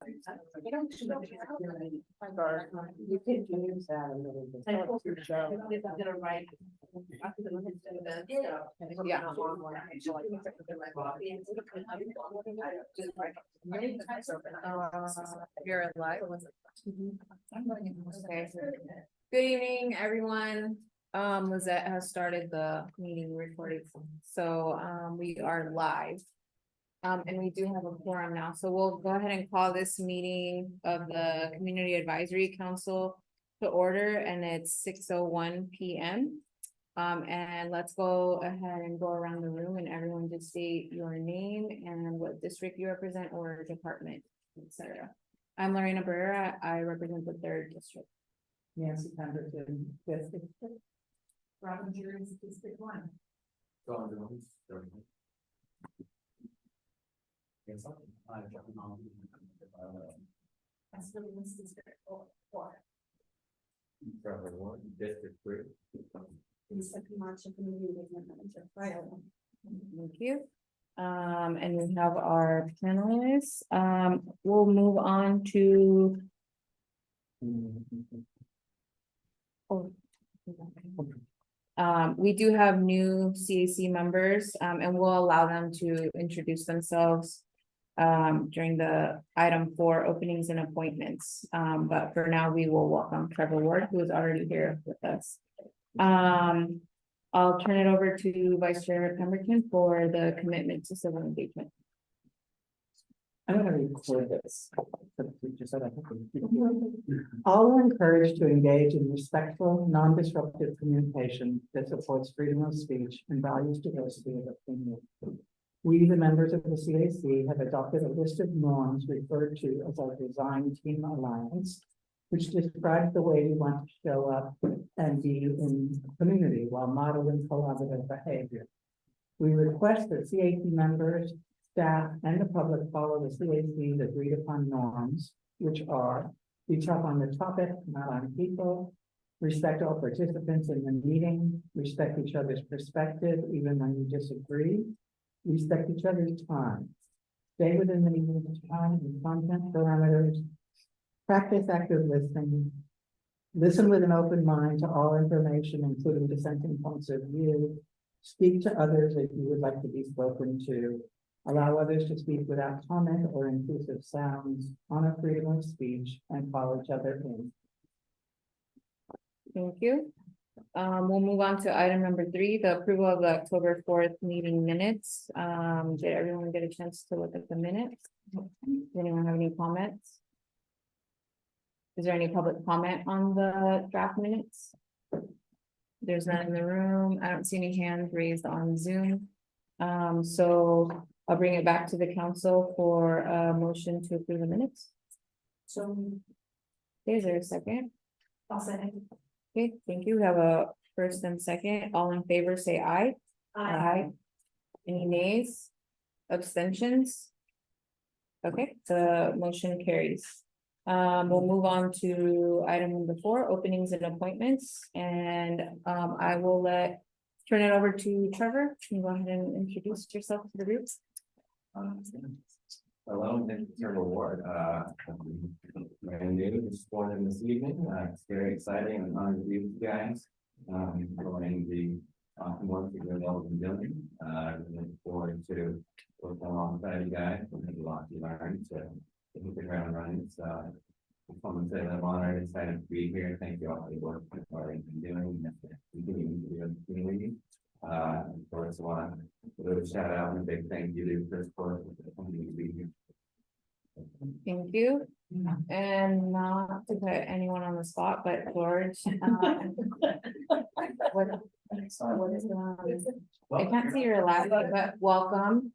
You could use that a little bit. You're live. Okay. Good evening, everyone. Lizette has started the meeting recording, so we are live. And we do have a quorum now, so we'll go ahead and call this meeting of the Community Advisory Council to order, and it's 6:01 p.m. And let's go ahead and go around the room and everyone just state your name and what district you represent or department, etc. I'm Lorena Barrera. I represent the 3rd district. Nancy Pemberton, fifth district. Robin Juries, District 1. That's really District 4. Trevor Warren, District 3. Lisa Camacho, Community Engagement Manager, Iowa. Thank you. And we have our panelists. We'll move on to. We do have new CAC members, and we'll allow them to introduce themselves during the item 4 openings and appointments. But for now, we will welcome Trevor Ward, who is already here with us. I'll turn it over to Vice Chair Pemberton for the commitment to civil engagement. I'm gonna record this. All are encouraged to engage in respectful, non-disruptive communication that supports freedom of speech and values diversity of opinion. We, the members of the CAC, have adopted a list of norms referred to as our Design Team Alliance, which describes the way we want to show up and be in the community while modeling collaborative behavior. We request that CAC members, staff, and the public follow the CAC's agreed upon norms, which are: be tough on the topic, not on people; respect all participants in the meeting; respect each other's perspective, even when you disagree; respect each other's time; stay within the meeting's time and content parameters; practice active listening; listen with an open mind to all information, including dissenting points of view; speak to others if you would like to be spoken to; allow others to speak without comment or intrusive sounds; honor freedom of speech; and call each other in. Thank you. We'll move on to item number 3, the approval of the October 4th meeting minutes. Did everyone get a chance to look at the minutes? Does anyone have any comments? Is there any public comment on the draft minutes? There's none in the room. I don't see any hands raised on Zoom. So I'll bring it back to the council for a motion to approve the minutes. So, Okay, is there a second? I'll say it. Okay, thank you. We have a first and second. All in favor, say aye. Aye. Any nays? Abstentions? Okay, the motion carries. We'll move on to item number 4, openings and appointments, and I will turn it over to Trevor. Can you go ahead and introduce yourself to the group? Hello, this is Trevor Ward. Brand new, just born in this evening. It's very exciting and honored to be with you guys. Joining the work that you're all been doing. Looking forward to working alongside you guys. There's a lot to learn to hit the ground running. So I just want to say that I'm honored and excited to be here. Thank you all for the work that you've already been doing and continuing to do in the community. Of course, I want to do a shout out and a big thank you to Chris for the company to be here. Thank you. And not to put anyone on the spot, but George. What is going on? I can't see your last, but welcome.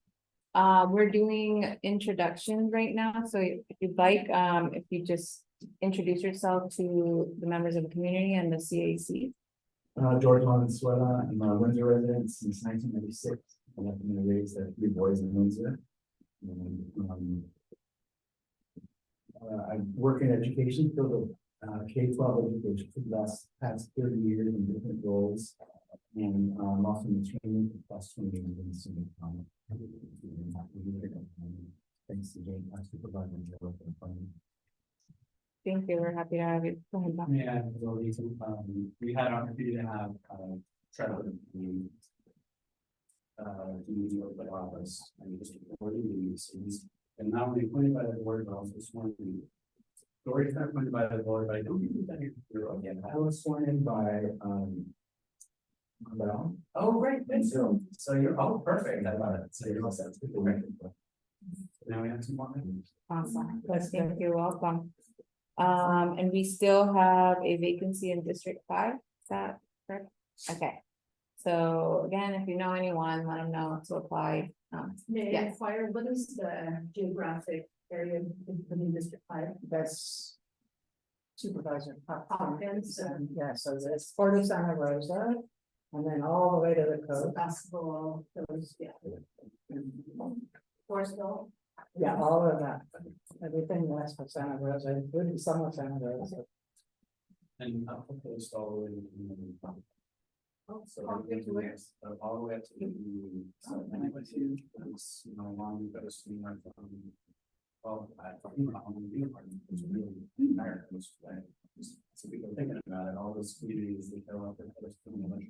We're doing introductions right now, so if you'd like, if you just introduce yourself to the members of the community and the CAC. George Valenzuela. I'm a Windsor resident since 1996. I have been raised 3 boys in Windsor. And, I work in education, field of K-12 education for the past 30 years in different roles. And I'm also in training for plus 20 years in Thanks to Jane, our supervisor, Joe, for the funding. Thank you, we're happy to have you. Go ahead, Bob. Yeah, well, we had an opportunity to have, Trevor, community of the office, and just before the meetings, and he's been not only appointed by the board, but also sworn in. Dory's not appointed by the board, but I don't think that you're again, I was sworn in by, Bell. Oh, great, thanks, so you're all perfect, I love it, so you're all set. Now we have two more minutes. Awesome, yes, thank you, welcome. And we still have a vacancy in District 5, is that correct? Okay. So again, if you know anyone, let them know to apply. May I Yes. inquire, what is the geographic area within District 5? That's Supervisor Hopkins, and yeah, so there's Port of Santa Rosa, and then all the way to the coast. Basketball, those, yeah. Forestville. Yeah, all of that, everything west of Santa Rosa, including some of Santa Rosa. And I'll post all the way to. So All the way to where? all the way up to the. So anyway, to, it's, you know, along the coast, we went from. Well, I thought, you know, on the view part, it was really entire coast, right? So we were thinking about it, all those communities that go up and there's pretty much.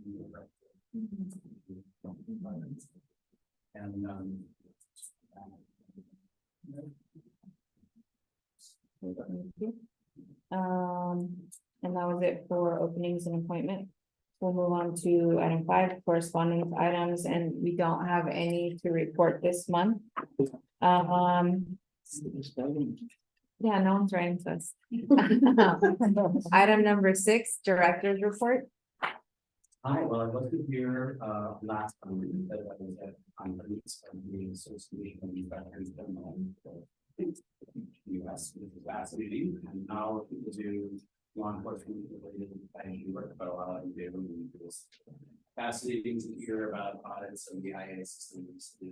And, And that was it for openings and appointment. We'll move on to item 5, correspondence items, and we don't have any to report this month. Yeah, no one's writing to us. Item number 6, director's report. hi, well, I wasn't here, last time, but I was at, the association of veterans. US, which is fascinating, and now people do law enforcement related, I work about a lot of do, and it was fascinating to hear about audits of the IA systems in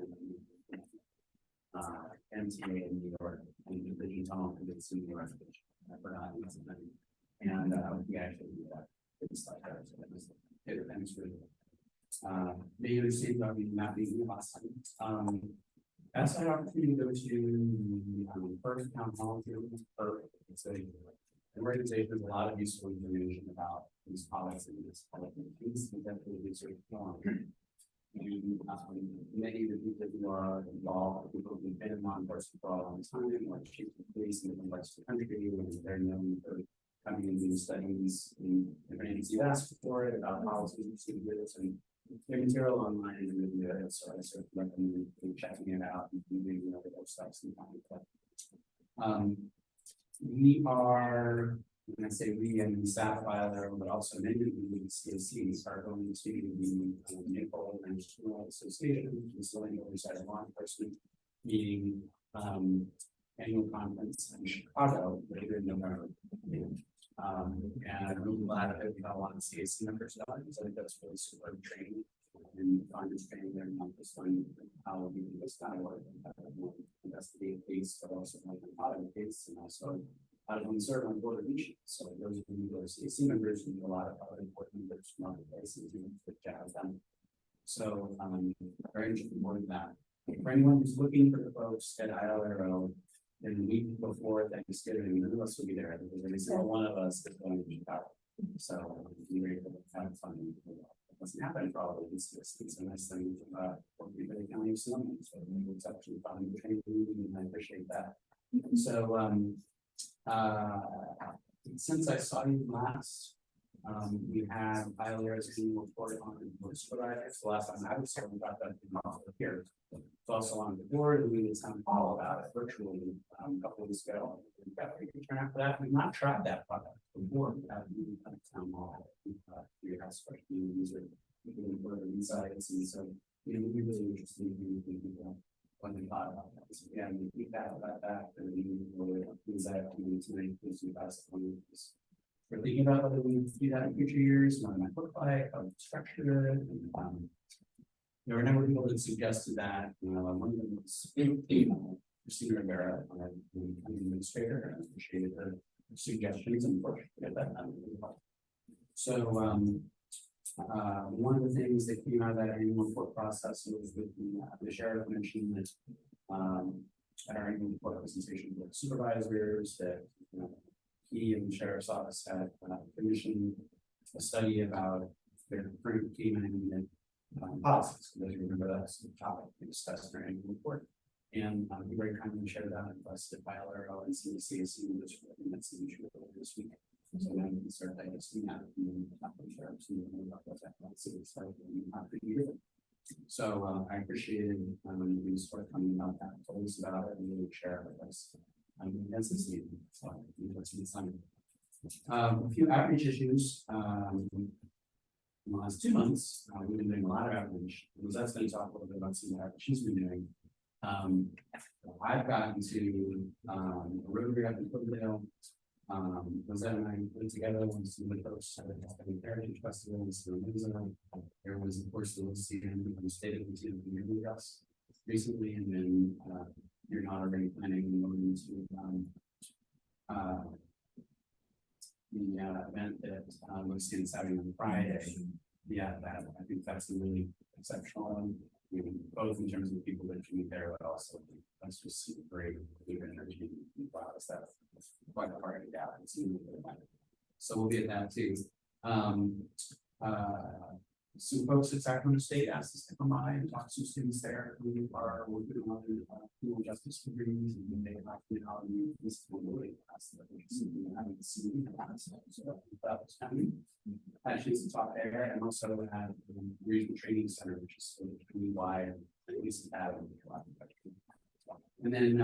MTA in New York, and the Division Tunnel, and it's in New York, I forgot, and we actually do that. It's like that, so that was it, thanks for maybe received our not being last time. That's an opportunity to go to first town hall here. It's a organization with a lot of useful information about these policies. These definitely research on. And many of the people who are involved, people who've been in law enforcement for a long time, like chief of police in different parts of the country, and they're known for coming and doing studies in different agencies asked for it about policies and procedures, and their material online is really good, so I sort of recommend checking it out and reading other stuff sometimes. We are, when I say we and staff filer, but also many of the CACs are going to the Maple and National Association, which is the oversight of law enforcement meeting, annual conference in Chicago later in November. And I'm really glad that we got a lot of CAC members on, because I think that's really super training and understanding their numbers on how we do this kind of work, investigate a case, but also like an audit case, and also how to serve on board of each. So those of you who are CAC members, we do a lot of other important members from other places and good jobs done. So very interested more than that. For anyone who's looking for the folks at ILRO, in the week before Thanksgiving, none of us will be there, because every single one of us is going to Chicago. So we were able to have fun. It doesn't happen probably. It's a nice thing for the county of Sonoma. So it's actually fun to train, and I appreciate that. So since I saw you last, we had ILR's annual report on enforcement providers. The last time I was talking about that here. It's also on the board, and we did some follow about it virtually a couple of weeks ago. We've got a good turnout for that. We've not tried that product before. We haven't even done a town hall. We have special user further insights, and so we'd be really interested in people when they thought about that. So again, we keep that about that, and we will use that tonight. We're thinking about whether we do that in future years, what it might look like, how to structure it, and there were a number of people that suggested that, one of them was Christina Rivera, the administrator, and I appreciated her suggestions and push to get that done. So, one of the things that came out of that annual report process was with the sheriff mentioned that, at our annual report presentation with supervisors that, he and the sheriff's office had commissioned a study about their current canine policies. Because you remember that's the topic we discussed in our annual report. And he very kindly shared that with us at ILRO and CDCAC, which that's the issue this week. So now we can start digesting that. So I appreciated you start coming about that, told us about it, and really share it with us. That's this evening. So that's the assignment. A few outreach issues. In the last 2 months, we've been doing a lot of outreach. Rosette's going to talk a little bit about some of the outreach she's been doing. I've gotten to a Rotary up in Cloverdale. Rosette and I went together when some of the folks at the Heritage Festival in San Luis. There was, of course, the Lucian from the state of the community us recently, and then you're not already planning on to the event that Lucian's having on Friday. Yeah, that I think that's a really exceptional one. Both in terms of the people that you meet there, but also that's just super great. Energy, wow, is that quite a part of the gap. So we'll get that too. Some folks at Sacramento State asked us to come by and talk to students there who are working on criminal justice degrees, and they have this really class that we haven't seen in the past. So that was coming. Actually, to talk there, and also at the Regional Training Center, which is sort of community-wide, at least have. And then,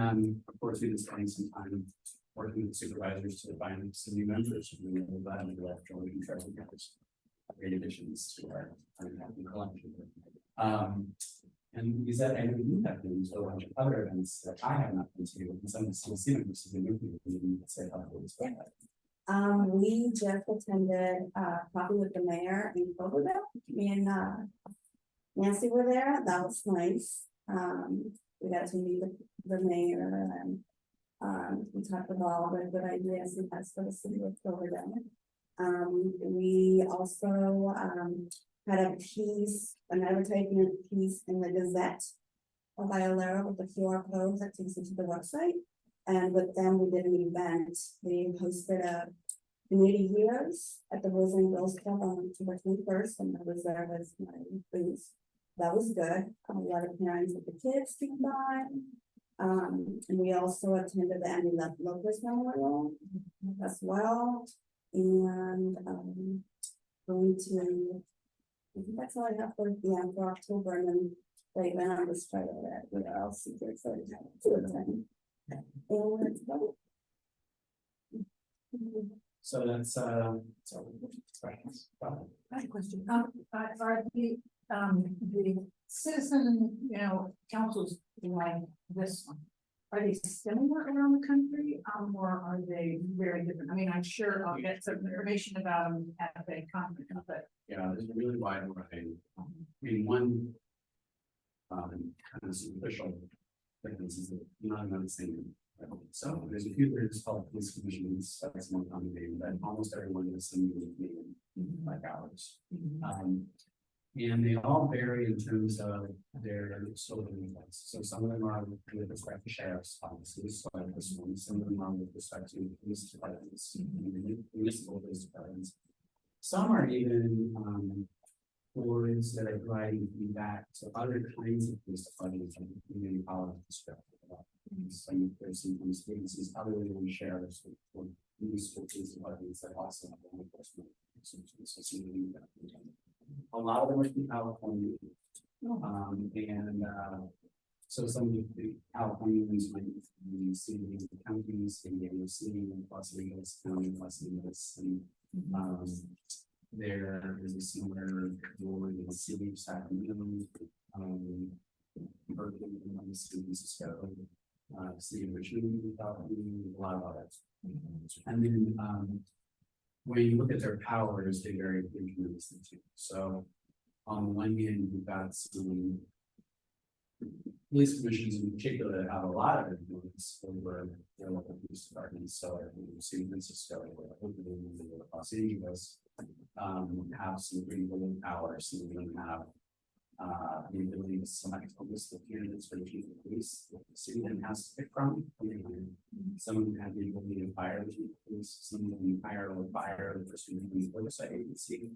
of course, we've been spending some time working with supervisors to find some new members. We know that and we have joined great additions to our collection. And is that, I know you have been to a bunch of other events that I have not been to, and some of the CDC members have been moving to say how it was going. We just attended coffee with the mayor in Cloverdale. Me and Nancy were there. That was nice. We got to meet the mayor and we talked about all the good ideas he has for the city of Cloverdale. We also had a piece, an advertisement piece in the Gazette of ILRO with the QR code that takes you to the website. And with them, we did an event. We hosted a community heroes at the Boys and Girls Club on October 21st, and I was there with my booth. That was good. A lot of parents with the kids came by. And we also attended the Annie Lopez Memorial as well. And going to, I think that's all I have for October, and then the event on this Friday that we're all super excited to attend. So that's so questions. I have a question. Are the citizen, councils like this one, are they similar around the country, or are they very different? I mean, I'm sure I'll get some information about them at the conference, but. Yeah, there's a really wide variety. I mean, one kind of superficial difference is that not on the same level. So there's a few groups called police commissions, that's one common name, but almost everyone is some unique name like ours. And they all vary in terms of their sort of influence. So some of them are with respect to sheriff's offices, like this one. Some of them are with respect to police departments, municipal police departments. Some are even boards that are providing feedback to other kinds of police departments, like community college district. Some there's some agencies other than sheriffs or municipal police departments that also have law enforcement. A lot of them are from California. So some of the Californians might be seeing the counties, the AOC, Los Angeles County, Los Angeles, and there is a similar board in the city of Sacramento, Berkeley, San Francisco, city of Richmond, a lot of others. And then when you look at their powers, they vary tremendously too. So on the one hand, you've got some police commissions in particular that have a lot of influence over their local police departments. So San Francisco, Los Angeles, have some pretty little power. Some of them have The ability to select a list of candidates for the chief of police, that the city then has to pick from. Some of them have the ability to fire the chief of police, some of them hire or fire the person who is oversight agency.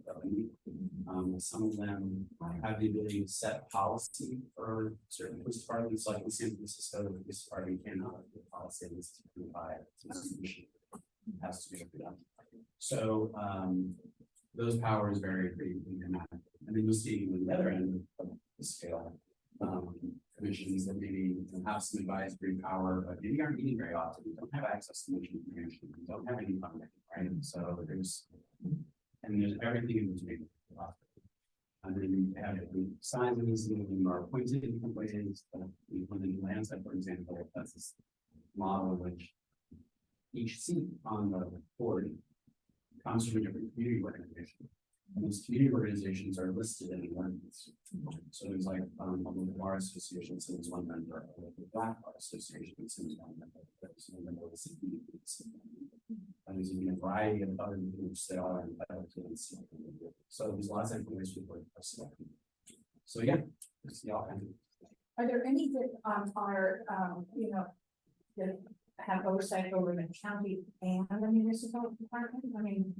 Some of them have the ability to set policy for certain police departments, like in San Francisco, the police department cannot have a policy that is approved by the commission. It has to be done. So, those powers vary pretty dramatically. And then you'll see on the other end of the scale, commissions that maybe have some advisory power, but maybe aren't meeting very often, don't have access to much information, don't have any funding, right? So there's everything in between. And then you have different sizes, and then you are appointed in different ways. When the Lancet, for example, that's this model in which each seat on the board comes from a different community organization. And those community organizations are listed in the ordinance. So there's like, the bar association sends one member, the Black Bar Association sends one member, there's a member of the city. And there's even a variety of other groups that are entitled to this. So there's lots of information for selecting. So yeah, there's the all kinds of. Are there any that are that have oversight over the county and the municipal department? I mean,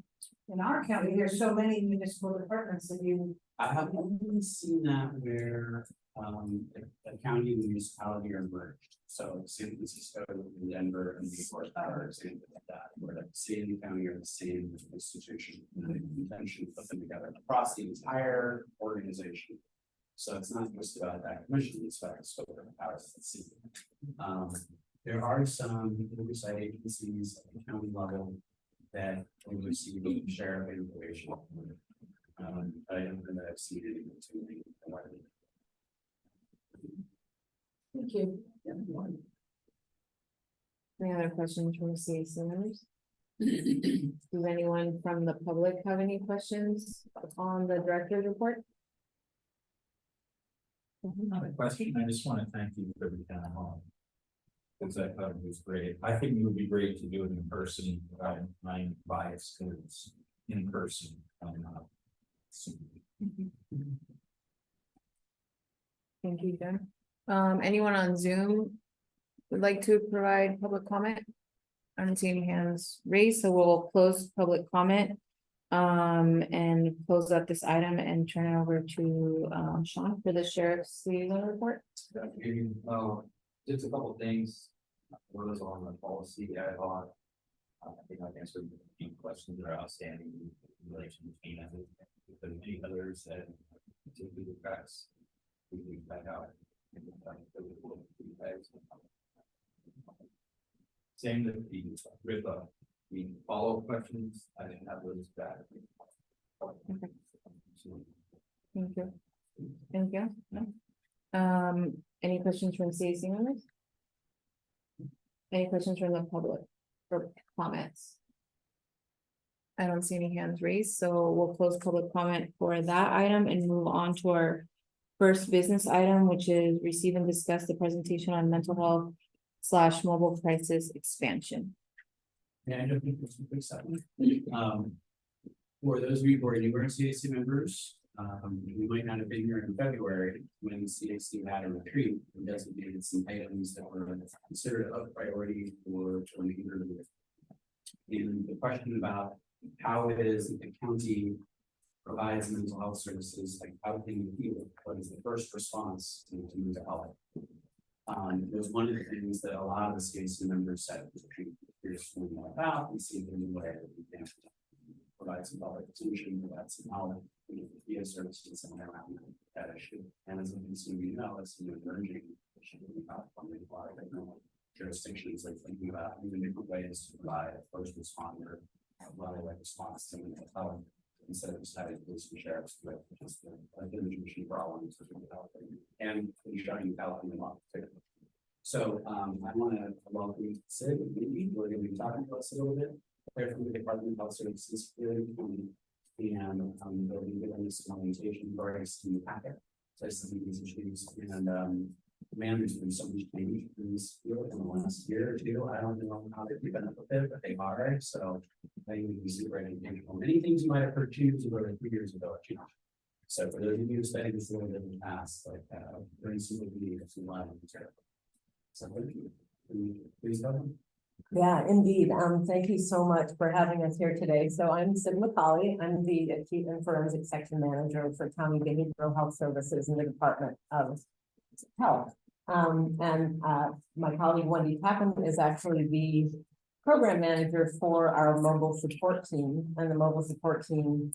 in our county, there's so many municipal departments that you. I have only seen that where a county and municipality are merged. So San Francisco, and Denver, and New York are examples of that, where the city and county are the same institution. And the intention to put them together across the entire organization. So it's not just about that commission, it's about the scope of the powers of the city. There are some oversight agencies at the county level that will receive a share of information. I don't know that I've seen anything too many. Thank you. Any other questions from CAC members? Does anyone from the public have any questions on the director's report? Not a question, I just want to thank you for the town hall. Because I thought it was great. I think it would be great to do it in person, I'm biased because it's in person. Thank you, Jen. Anyone on Zoom would like to provide public comment? I don't see any hands raised, so we'll close public comment. And close up this item and turn it over to Sean for the sheriff's liaison report. Just a couple things. Those on the policy I thought. I think I've answered any questions that are outstanding in relation to Tina. If there's any others that particularly the facts, we can find out. Same with the follow-up questions. I didn't have those back. Thank you. Thank you. Any questions from CAC members? Any questions from the public for comments? I don't see any hands raised, so we'll close public comment for that item and move on to our first business item, which is receive and discuss the presentation on mental health / mobile crisis expansion. Yeah, I don't think it's a big second. For those of you who are newer CAC members, we might not have been here in February when CAC had a retreat and designated some items that were considered a priority for the remainder of the year. And the question about how it is that the county provides mental health services, like how can you feel, what is the first response to mental health? It was one of the things that a lot of the CAC members said, here's what we about, and see if there's a way that we can provide some public attention, provide some knowledge, via services and around that issue. And as a consumer, it's an emerging issue about funding a lot of jurisdictions are thinking about even different ways to provide a first responder level of response to mental health instead of just having police and sheriffs with just the machine problems and shutting out in the month too. So I want to welcome you to Sid. Maybe we're going to be talking about this a little bit. They're from the Department of Health Services and they'll be giving us some orientation for us in the packet. So I see these issues and man, there's been so much change in this field in the last year or two. I don't know how they're keeping up with it, but they are. So I think we can see right intentional. Many things you might have heard 2 years ago or 3 years ago, So for those of you who studied this a little bit in the past, like, very soon will be a few lines of material. So thank you. Please go ahead. Yeah, indeed. Thank you so much for having us here today. So I'm Sid McCauley. I'm the Acute and Forensic Section Manager for County Behavioral Health Services in the Department of Health. My colleague Wendy Tappan is actually the program manager for our mobile support team, and the mobile support team,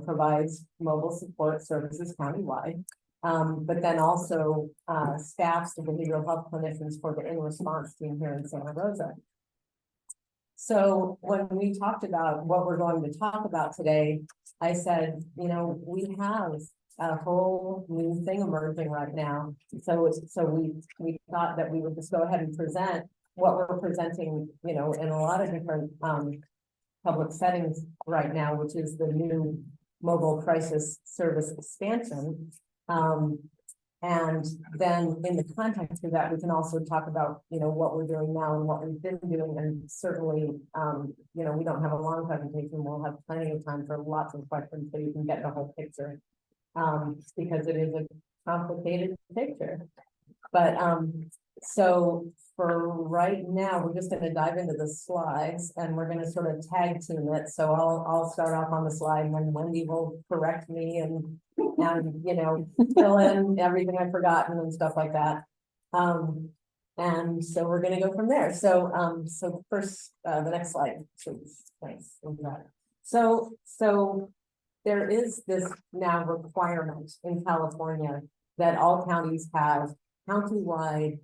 provides mobile support services countywide. But then also staffs the behavioral health clinicians for the in-response team here in Santa Rosa. So when we talked about what we're going to talk about today, I said, we have a whole new thing emerging right now. So we thought that we would just go ahead and present what we're presenting, in a lot of different public settings right now, which is the new mobile crisis service expansion. And then in the context of that, we can also talk about, what we're doing now and what we've been doing. And certainly, we don't have a long presentation. We'll have plenty of time for lots of questions so you can get the whole picture. Because it is a complicated picture. But so for right now, we're just going to dive into the slides and we're going to sort of tag team it. So I'll start off on the slide and then Wendy will correct me and fill in everything I've forgotten and stuff like that. And so we're going to go from there. So first, the next slide, please. Thanks. So there is this now requirement in California that all counties have countywide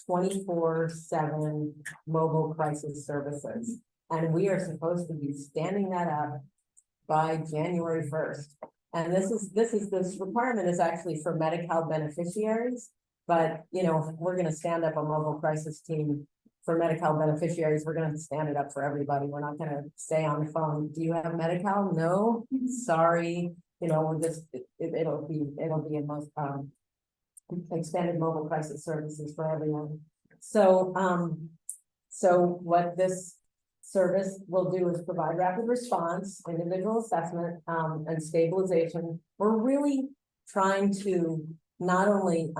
24/7 mobile crisis services. And we are supposed to be standing that up by January 1st. And this requirement is actually for Medi-Cal beneficiaries, but if we're gonna stand up a mobile crisis team for Medi-Cal beneficiaries, we're gonna stand it up for everybody. We're not gonna stay on the phone. Do you have Medi-Cal? No, sorry. We're just, it'll be a most, extended mobile crisis services for everyone. So what this service will do is provide rapid response, individual assessment, and stabilization. We're really trying to not only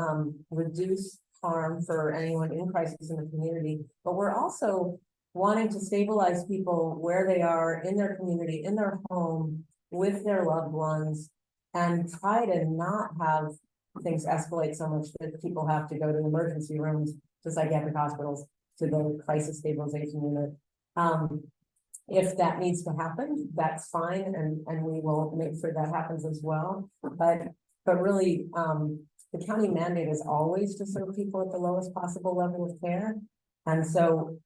reduce harm for anyone in crisis in the community, but we're also wanting to stabilize people where they are in their community, in their home, with their loved ones, and try to not have things escalate so much that people have to go to emergency rooms, to psychiatric hospitals, to the crisis stabilization unit. If that needs to happen, that's fine, and we will make sure that happens as well. But really, the county mandate is always to serve people at the lowest possible level of care. And so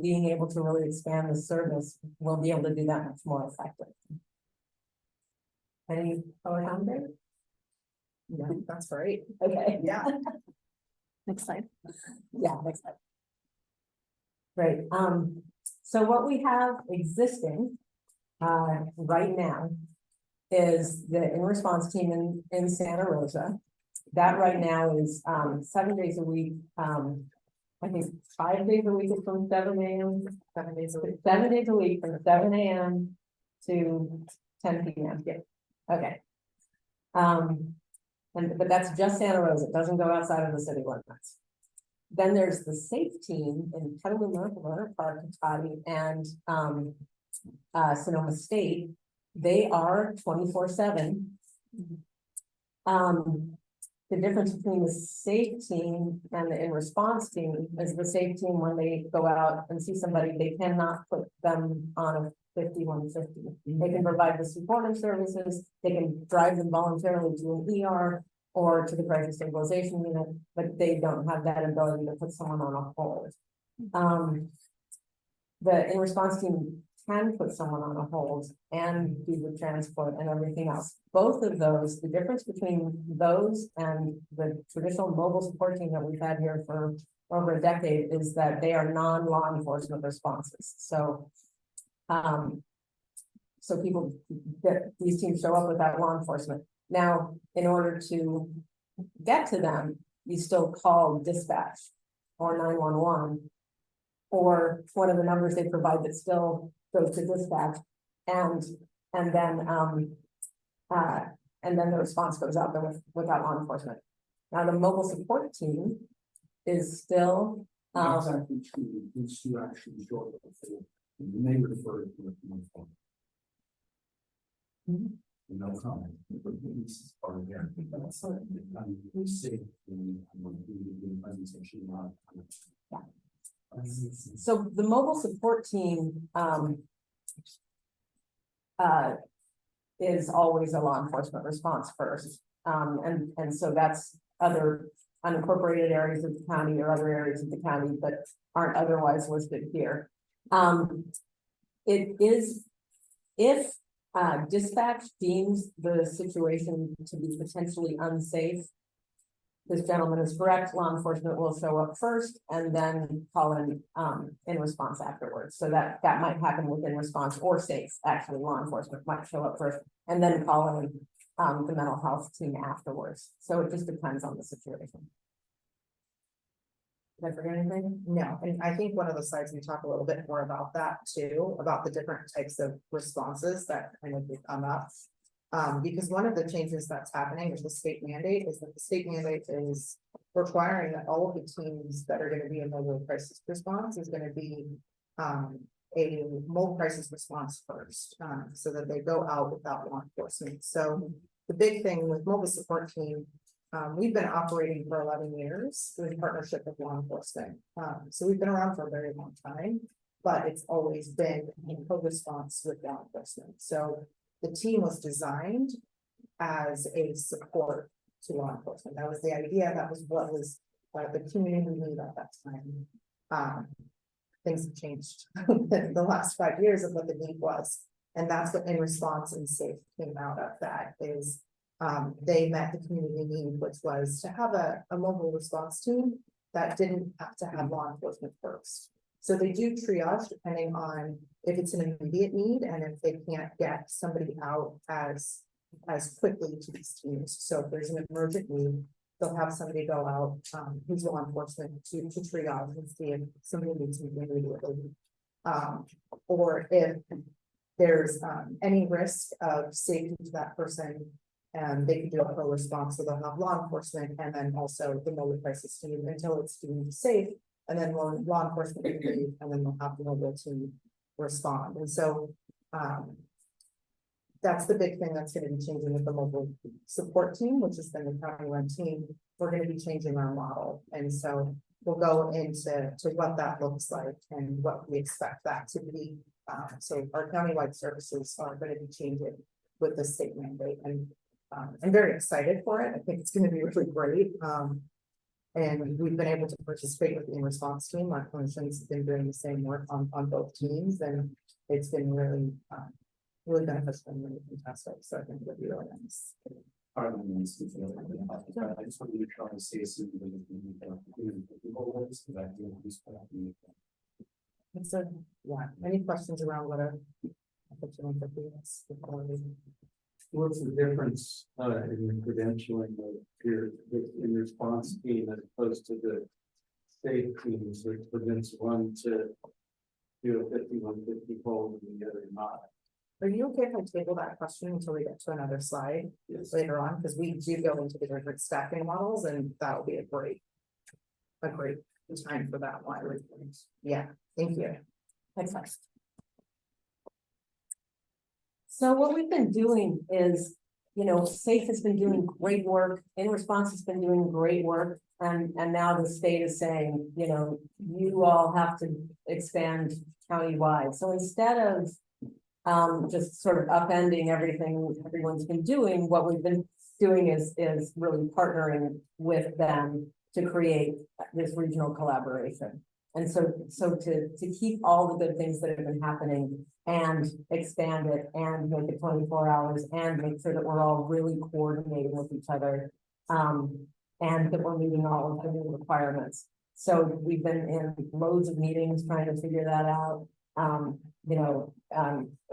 being able to really expand the service, we'll be able to do that much more effective. Any color on there? Yeah, that's great. Okay. Yeah. Next slide. Yeah, next slide. Great. So what we have existing right now is the in-response team in Santa Rosa. That right now is 7 days a week. I think 5 days a week is from 7 a.m. 7 days a week. 7 days a week from 7 a.m. to 10 p.m. Yeah. Okay. But that's just Santa Rosa. It doesn't go outside of the city limits. Then there's the SAFE team in Petaluma, Winter Park, Cotati, and Sonoma State. They are 24/7. The difference between the SAFE team and the in-response team is the SAFE team, when they go out and see somebody, they cannot put them on a 5150. They can provide the supportive services, they can drive them voluntarily to an ER or to the crisis stabilization unit, but they don't have that ability to put someone on a hold. The in-response team can put someone on a hold and do the transport and everything else. Both of those, the difference between those and the traditional mobile support team that we've had here for over a decade is that they are non-law enforcement responses. So people, these teams show up without law enforcement. Now, in order to get to them, you still call dispatch or 911 or one of the numbers they provide that still goes to dispatch, and then and then the response goes out there without law enforcement. Now, the mobile support team is still, Not exactly true, it's to actually show up before, you may refer to it. No comment. But this is part of their- that's not- we say, the presentation, not- so the mobile support team, is always a law enforcement response first. And so that's other unincorporated areas of the county or other areas of the county, but aren't otherwise listed here. It is, if dispatch deems the situation to be potentially unsafe, this gentleman is correct, law enforcement will show up first and then call in response afterwards. So that might happen within response or safe, actually, law enforcement might show up first and then call in the mental health team afterwards. So it just depends on the situation. Did I forget anything? No, and I think one of the slides, we talk a little bit more about that too, about the different types of responses that kind of come up. Because one of the changes that's happening with the state mandate is that the state mandate is requiring that all of the teams that are gonna be in mobile crisis response is gonna be a mobile crisis response first, so that they go out without law enforcement. So the big thing with mobile support team, we've been operating for 11 years in partnership with law enforcement. So we've been around for a very long time, but it's always been in co-response with law enforcement. So the team was designed as a support to law enforcement. That was the idea. That was what was the community need at that time. Things have changed in the last 5 years of what the need was. And that's what in response and safe came out of that is they met the community need, which was to have a mobile response team that didn't have to have law enforcement first. So they do triage depending on if it's an immediate need and if they can't get somebody out as quickly to these teams. So if there's an emergent need, they'll have somebody go out who's law enforcement to triage and see if somebody needs to be immediately. Or if there's any risk of safety to that person, they can do a co-response, so they'll have law enforcement and then also the mobile crisis team until it's deemed safe. And then law enforcement can leave, and then they'll have the mobile team respond. And so that's the big thing that's gonna be changing with the mobile support team, which has been the county run team. We're gonna be changing our model. And so we'll go into what that looks like and what we expect that to be. So our countywide services are gonna be changing with the state mandate, and I'm very excited for it. I think it's gonna be really great. And we've been able to participate with the in-response team. Our clinicians have been doing the same work on both teams, and it's been really, really beneficial and really fantastic. So I think it'll be really nice. I just wanted to try to say something. Yeah, any questions around what What's the difference in the credentialing of your in response team as opposed to the state teams that prevents one to do a 5150 hold and the other not? Are you okay if I table that question until we get to another slide later on? Because we do go into the different staffing models, and that will be a great time for that one. Yeah, thank you. Thanks. So what we've been doing is, SAFE has been doing great work, in response has been doing great work. And now the state is saying, you all have to expand countywide. So instead of just sort of upending everything everyone's been doing, what we've been doing is really partnering with them to create this regional collaboration. And so to keep all the good things that have been happening and expand it and make it 24 hours and make sure that we're all really coordinating with each other, and that we're meeting all of the new requirements. So we've been in loads of meetings trying to figure that out,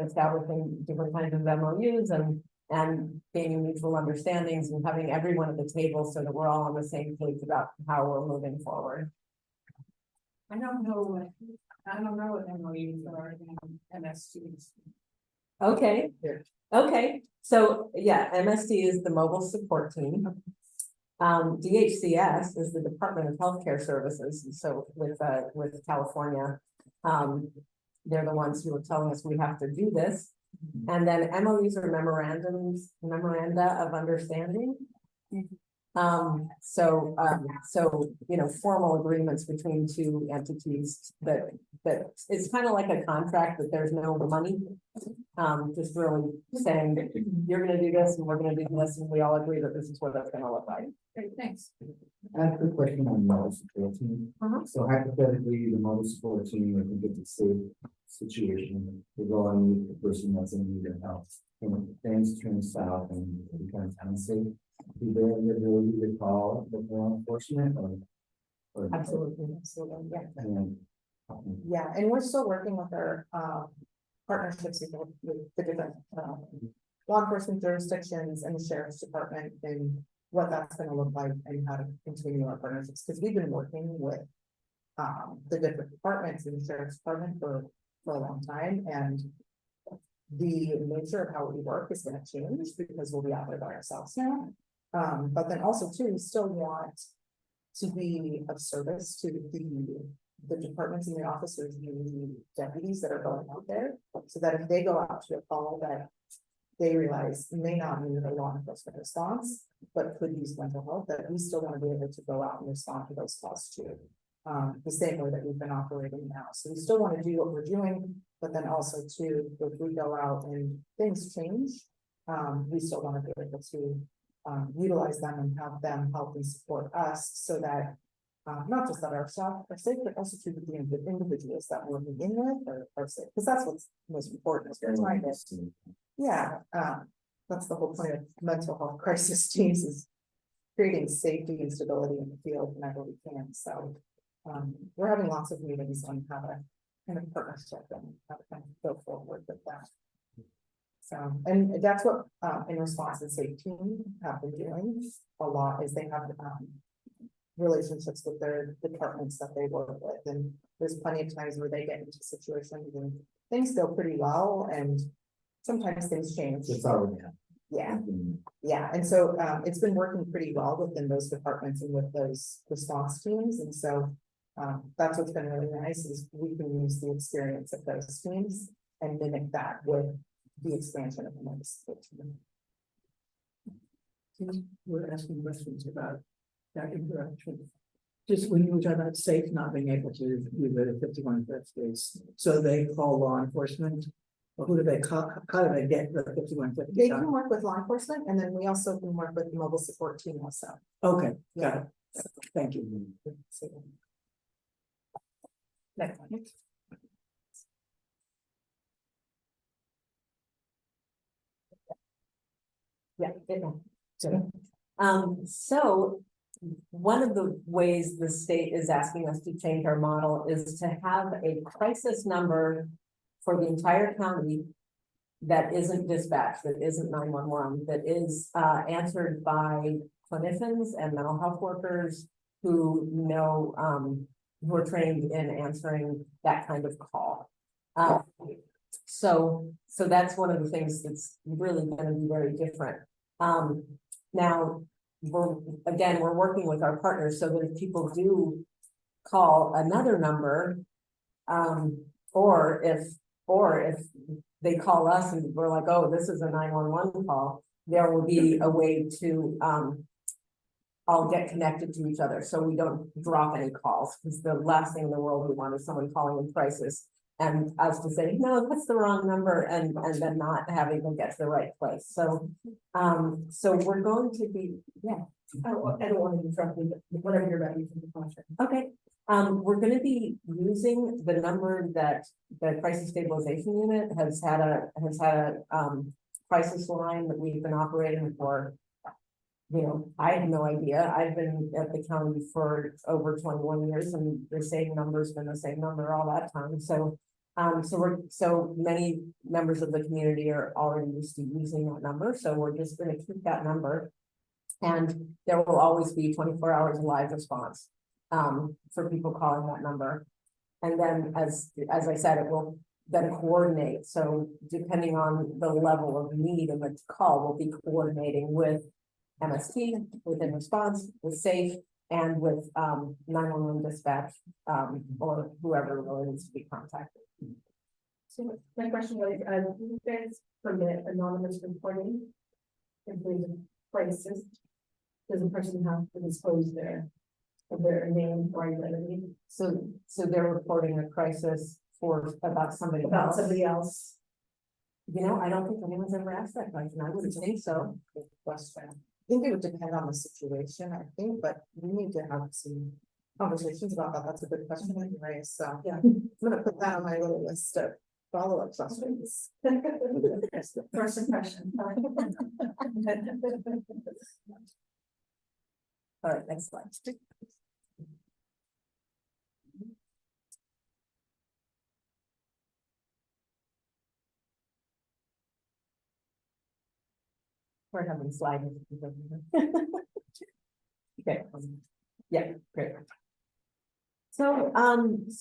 establishing different kinds of MOUs and gaining mutual understandings and having everyone at the table so that we're all on the same page about how we're moving forward. I don't know what MOUs are in MSTs. Okay, So, yeah, MSD is the mobile support team. DHCS is the Department of Healthcare Services, and so with California. They're the ones who are telling us we have to do this. And then MOUs are memoranda of understanding. So, you know, formal agreements between two entities that it's kind of like a contract, but there's no money. Just really saying that you're gonna do this and we're gonna do this, and we all agree that this is what that's gonna look like. Great, thanks. I have a quick question on the mobile support team. So hypothetically, the mobile support team, if we get the safe situation, we go and meet the person that's in need of help. And if things turn south and it becomes unsafe, is there the ability to call the law enforcement or? Absolutely, yeah. And, Yeah, and we're still working with our partnerships with the different law enforcement jurisdictions and the sheriff's department and what that's gonna look like and how to continue our partnerships, because we've been working with the different departments in the sheriff's department for a long time, and the nature of how we work is gonna change because we'll be out there by ourselves now. But then also too, we still want to be of service to the departments and the officers and the deputies that are going out there, so that if they go out to a call that they realize may not need a law enforcement response, but could use mental health, that we still want to be able to go out and respond to those calls too. The same way that we've been operating now. So we still want to do what we're doing, but then also too, if we go out and things change, we still want to be able to utilize them and have them help and support us so that not just that our staff are safe, but also to the individuals that we're meeting with are safe, because that's what's most important is we're trying to, yeah, that's the whole point of mental health crisis teams is creating safety and stability in the field whenever we can. So we're having lots of meetings on how to kind of partnership and how to kind of go forward with that. So, and that's what in response and safety team have been doing a lot, is they have relationships with their departments that they work with, and there's plenty of times where they get into situations and things go pretty well, and sometimes things change. it's already happened. Yeah, and so it's been working pretty well within those departments and with those response teams, and so that's what's been really nice is we can use the experience of those teams and mimic that with the expansion of the mobile support team. We're asking questions about that interaction. Just when you were talking about safe not being able to do the 5150s, so they call law enforcement, or who do they call, how do they get the 5150? They can work with law enforcement, and then we also can work with the mobile support team also. Okay, got it. Thank you. Next one. Yeah. So one of the ways the state is asking us to change our model is to have a crisis number for the entire county that isn't dispatched, that isn't 911, that is answered by clinicians and mental health workers who know, who are trained in answering that kind of call. So that's one of the things that's really going to be very different. Now, we're working with our partners so that if people do call another number, or if they call us and we're like, oh, this is a 911 call, there will be a way to all get connected to each other so we don't drop any calls, because the last thing in the world we want is someone calling in crisis and us to say, no, that's the wrong number, and then not having them get to the right place. So we're going to be, yeah. I don't want to interrupt you, but whatever you're ready for the question. Okay, we're gonna be using the number that the crisis stabilization unit has had a crisis line that we've been operating for. You know, I have no idea. I've been at the county for over 21 years and the same number's been the same number all that time. So so many members of the community are already used to using that number. So we're just gonna keep that number. And there will always be 24 hours of live response for people calling that number. And then as I said, then coordinate, so depending on the level of need and the call, we'll be coordinating with MST, within response, with SAFE, and with 911 dispatch, or whoever really needs to be contacted. So my question was, do you guys permit anonymous reporting? If there's a crisis, does a person have to disclose of their name or identity So they're reporting a crisis about somebody about else. somebody else? You know, I don't think anyone's ever asked that question. I wouldn't think so. Good question. I think it would depend on the situation, I think, but we need to have some conversations about that. That's a good question that you raised, so. Yeah. I'm gonna put that on my little list of follow-up questions. First impression. All right, next slide. We're having slides. Okay, yeah, great. So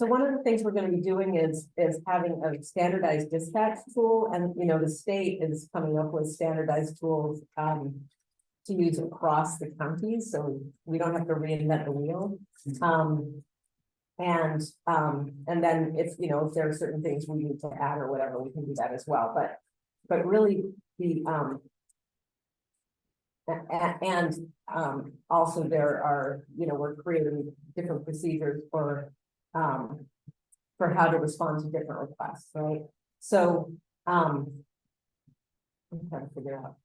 one of the things we're gonna be doing is having a standardized dispatch tool, and, you know, the state is coming up with standardized tools, to use across the counties, so we don't have to reinvent the wheel. And then if, you know, if there are certain things we need to add or whatever, we can do that as well, but really the, also there are, you know, we're creating different procedures for how to respond to different requests, right? So, I'm trying to figure out.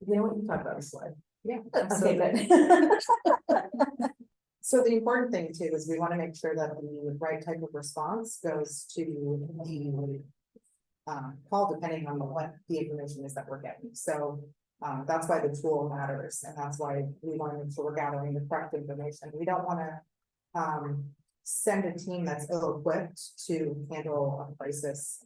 You know what, you talk about this slide. Yeah. Okay, good. So the important thing too is we want to make sure that the right type of response goes to the call depending on what the information is that we're getting. So that's why the tool matters, and that's why we want to make sure we're gathering the correct information. We don't want to send a team that's ill-equipped to handle a crisis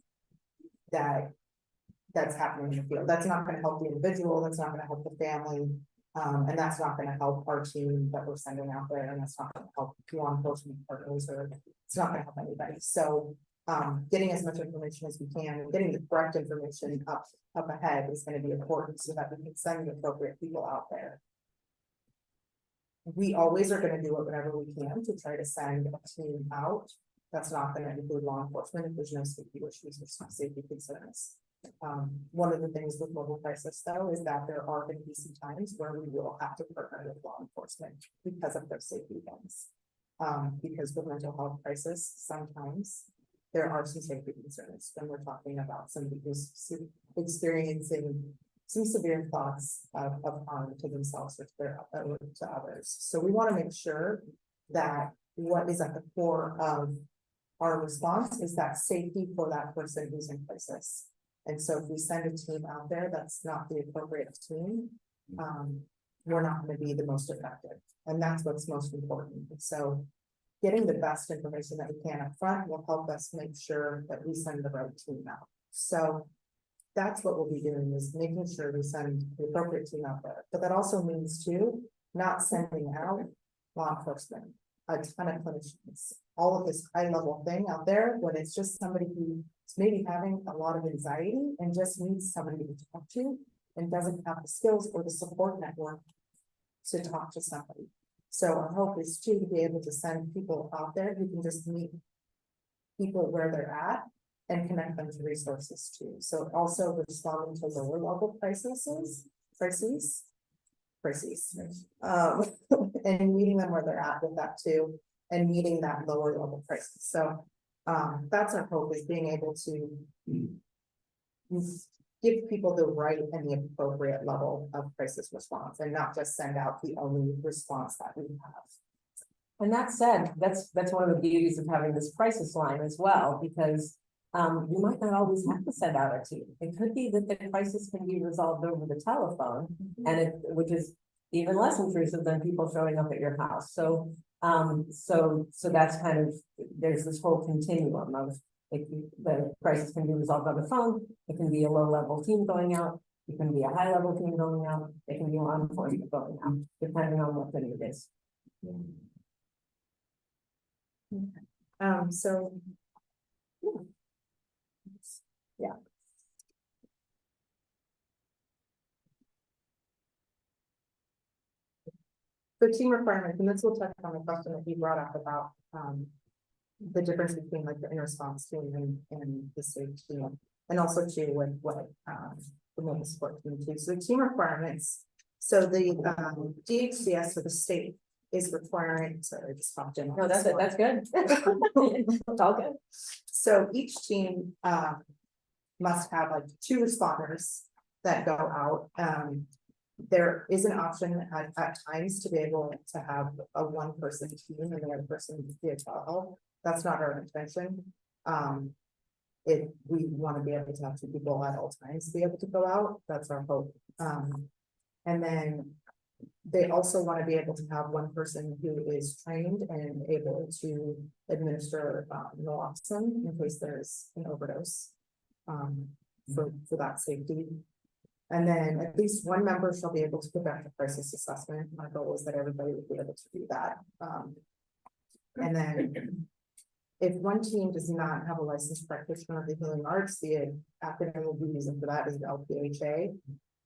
that's happening in the field. That's not going to help the individual, that's not going to help the family, and that's not going to help our team that we're sending out there, and that's not going to help law enforcement partners, or it's not going to help anybody. So getting as much information as we can, getting the correct information up ahead is going to be important so that we can send the appropriate people out there. We always are going to do it whenever we can to try to send a team out. That's not going to include law enforcement if there's no safety issues or safety concerns. One of the things with mobile crisis though is that there are going to be some times where we will have to partner with law enforcement because of their safety events. Because with mental health crisis, sometimes there are some safety concerns when we're talking about somebody who's experiencing some severe thoughts of harm to themselves or to others. So we want to make sure that what is at the core of our response is that safety for that person who's in crisis. And so if we send a team out there that's not the appropriate team, we're not going to be the most effective. And that's what's most important. So getting the best information that we can up front will help us make sure that we send the right team out. So that's what we'll be doing, is making sure we send the appropriate team out there. But that also means too, not sending out law enforcement, a ton of clinicians, all of this high level thing out there when it's just somebody who's maybe having a lot of anxiety and just needs somebody to talk to and doesn't have the skills or the support network to talk to somebody. So our hope is to be able to send people out there who can just meet people where they're at and connect them to resources too. So also responding to lower level crises, and meeting them where they're at with that too, and meeting that lower level crisis. So that's our hope, is being able to give people the right and the appropriate level of crisis response, and not just send out the only response that we have. And that said, that's one of the beauties of having this crisis line as well, because you might not always have to send out a team. It could be that the crisis can be resolved over the telephone, and which is even less intrusive than people showing up at your house. So that's kind of, there's this whole continuum of, like, the crisis can be resolved on the phone. It can be a low level team going out. It can be a high level team going out. It can be law enforcement going out, depending on what the need is. So So team requirements, and this will touch on the question that you brought up about, the difference between like the in-response team and the state team. And also too with what, the mobile support team too. So team requirements. So the, DHCS for the state is requiring, sorry, I just popped in. No, that's good. It's all good. So each team, must have like 2 responders that go out. There is an option at times to be able to have a 1-person team and the other person be a telehealth. That's not our intention. We want to be able to have 2 people at all times to be able to go out. That's our hope. And then they also want to be able to have 1 person who is trained and able to administer naloxone in case there's an overdose. For that safety. And then at least 1 member shall be able to conduct a crisis assessment. My goal is that everybody would be able to do that. And then if 1 team does not have a licensed practitioner of the healing arts, the acronym we'll be using for that is the LPHA.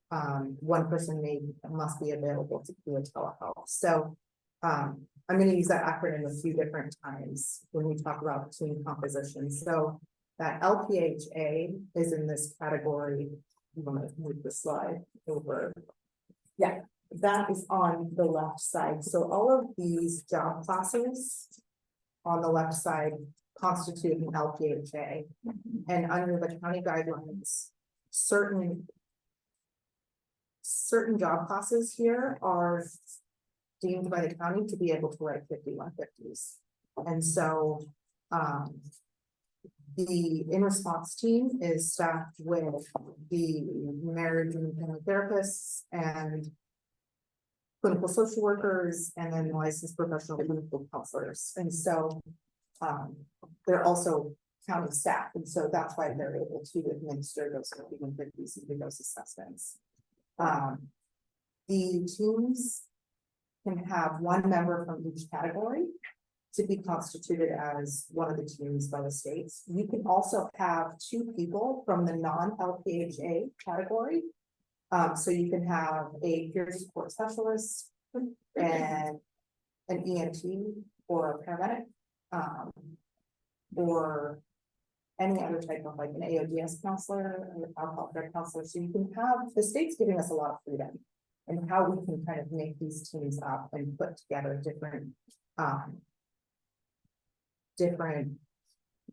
1 person must be available to do a telehealth. So I'm going to use that acronym a few different times when we talk about team composition. So that LPHA is in this category. You want to move the slide over. Yeah, that is on the left side. So all of these job classes on the left side constitute an LPHA. And under the county guidelines, certain job classes here are deemed by the county to be able to write 5150s. And so, the in-response team is staffed with the marriage and family therapists and clinical social workers, and then licensed professional clinical counselors. And so they're also county staff. And so that's why they're able to administer those 5150s and do those assessments. The teams can have 1 member from each category to be constituted as one of the teams by the states. You can also have 2 people from the non-LPHA category. So you can have a peer support specialist and an EMT or a paramedic, or any other type of like an AODS counselor or alcohol drug counselor. So you can have, the state's giving us a lot of freedom and how we can kind of make these teams up and put together different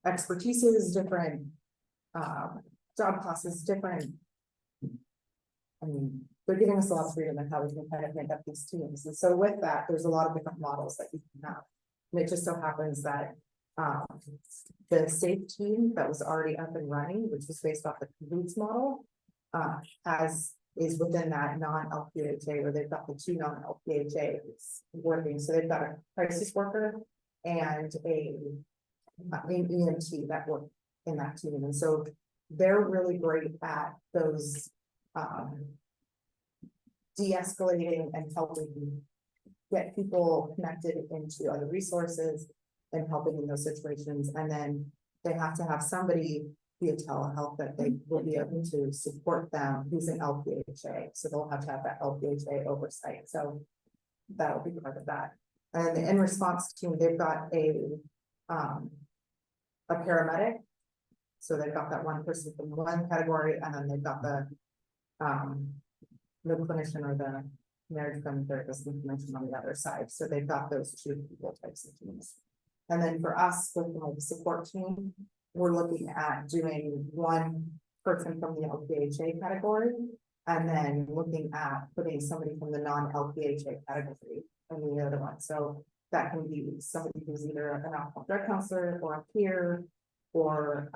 expertises, different job classes, different. I mean, they're giving us a lot of freedom in how we can kind of make up these teams. And so with that, there's a lot of different models that you can have. And it just so happens that the SAFE team that was already up and running, which was based off the Cahoots model, is within that non-LPHA, where they've got the 2 non-LPHAs working. So they've got a crisis worker and an EMT that work in that team. And so they're really great at those de-escalating and helping get people connected into other resources and helping in those situations. And then they have to have somebody via telehealth that they will be able to support them who's an LPHA. So they'll have to have that LPHA oversight. So that'll be part of that. And the in-response team, they've got a paramedic. So they've got that 1 person from 1 category, and then they've got the clinician or the marriage family therapist clinician on the other side. So they've got those 2 people types of teams. And then for us, with the support team, we're looking at doing 1 person from the LPHA category, and then looking at putting somebody from the non-LPHA category in the other one. So that can be somebody who's either an alcohol drug counselor or a peer, or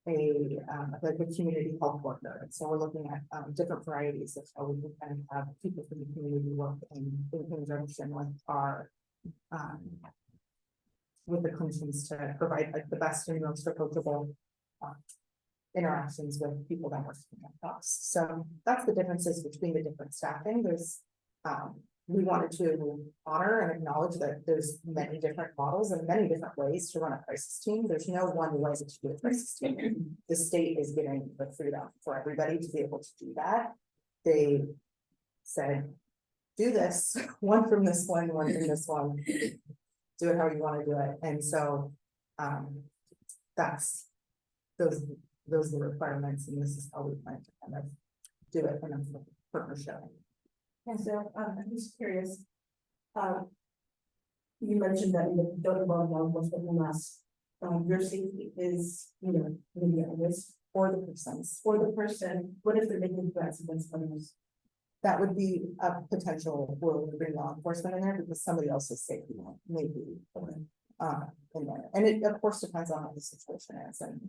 like a community health worker. And so we're looking at different varieties of how we can kind of have people from the community work in conjunction with our with the clinicians to provide like the best and most approachable interactions with people that work with us. So that's the differences between the different staffing. There's we wanted to honor and acknowledge that there's many different models and many different ways to run a crisis team. There's no one way to do a crisis team. The state is giving the freedom for everybody to be able to do that. They said, do this, one from this one from this one. Do it how you wanna do it, and so, that's, those are the requirements, and this is how we plan to kind of do it in a partnership. And so, I'm just curious. You mentioned that you don't involve law enforcement unless, your safety is, maybe at risk For the persons, for the person. What if they're making threats against others? that would be a potential, where we bring law enforcement in there, because somebody else's safety may be. In there, and it of course depends on what the situation is, and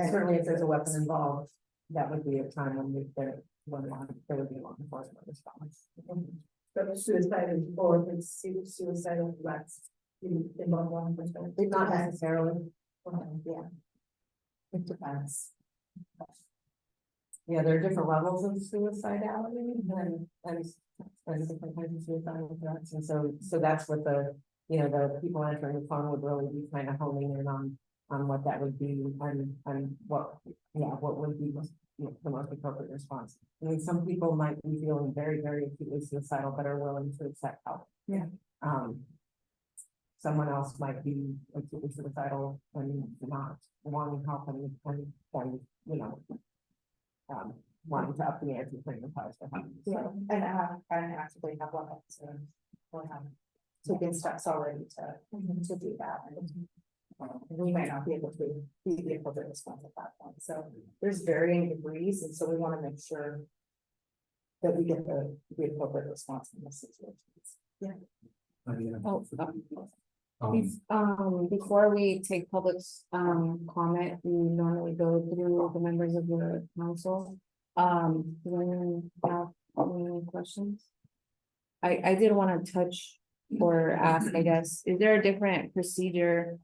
Certainly, if there's a weapon involved, that would be a time when there would be law enforcement response. But the suicide is, or if it's suicidal threats, you involve law enforcement. Not necessarily. yeah. It depends. Yeah, there are different levels of suicidality and different kinds of suicidal threats, and so that's what the people answering the phone would really be kind of homing in on what that would be and what would be the most appropriate response. I mean, some people might be feeling very, very acutely suicidal, but are willing to accept help. Yeah. Someone else might be acutely suicidal and not wanting help and wanting to up the ante for themselves to help. Yeah, and actively have one officer or have taken steps already to do that. And we might not be able to be the appropriate response at that point. So there's varying degrees, and so we want to make sure that we get the appropriate response in this situation. Before we take public comment, we normally go through the members of the council. Do anyone have any questions? I did want to touch or ask, I guess, is there a different procedure?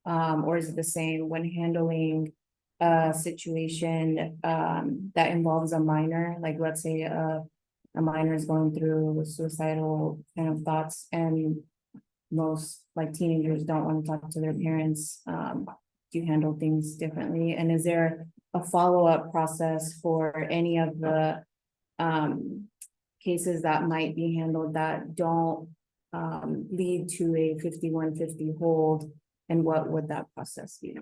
Or is it the same when handling a situation that involves a minor, like let's say a minor is going through suicidal kind of thoughts, and most like teenagers don't want to talk to their parents. Do you handle things differently? And is there a follow-up process for any of the cases that might be handled that don't lead to a 5150 hold? And what would that process be?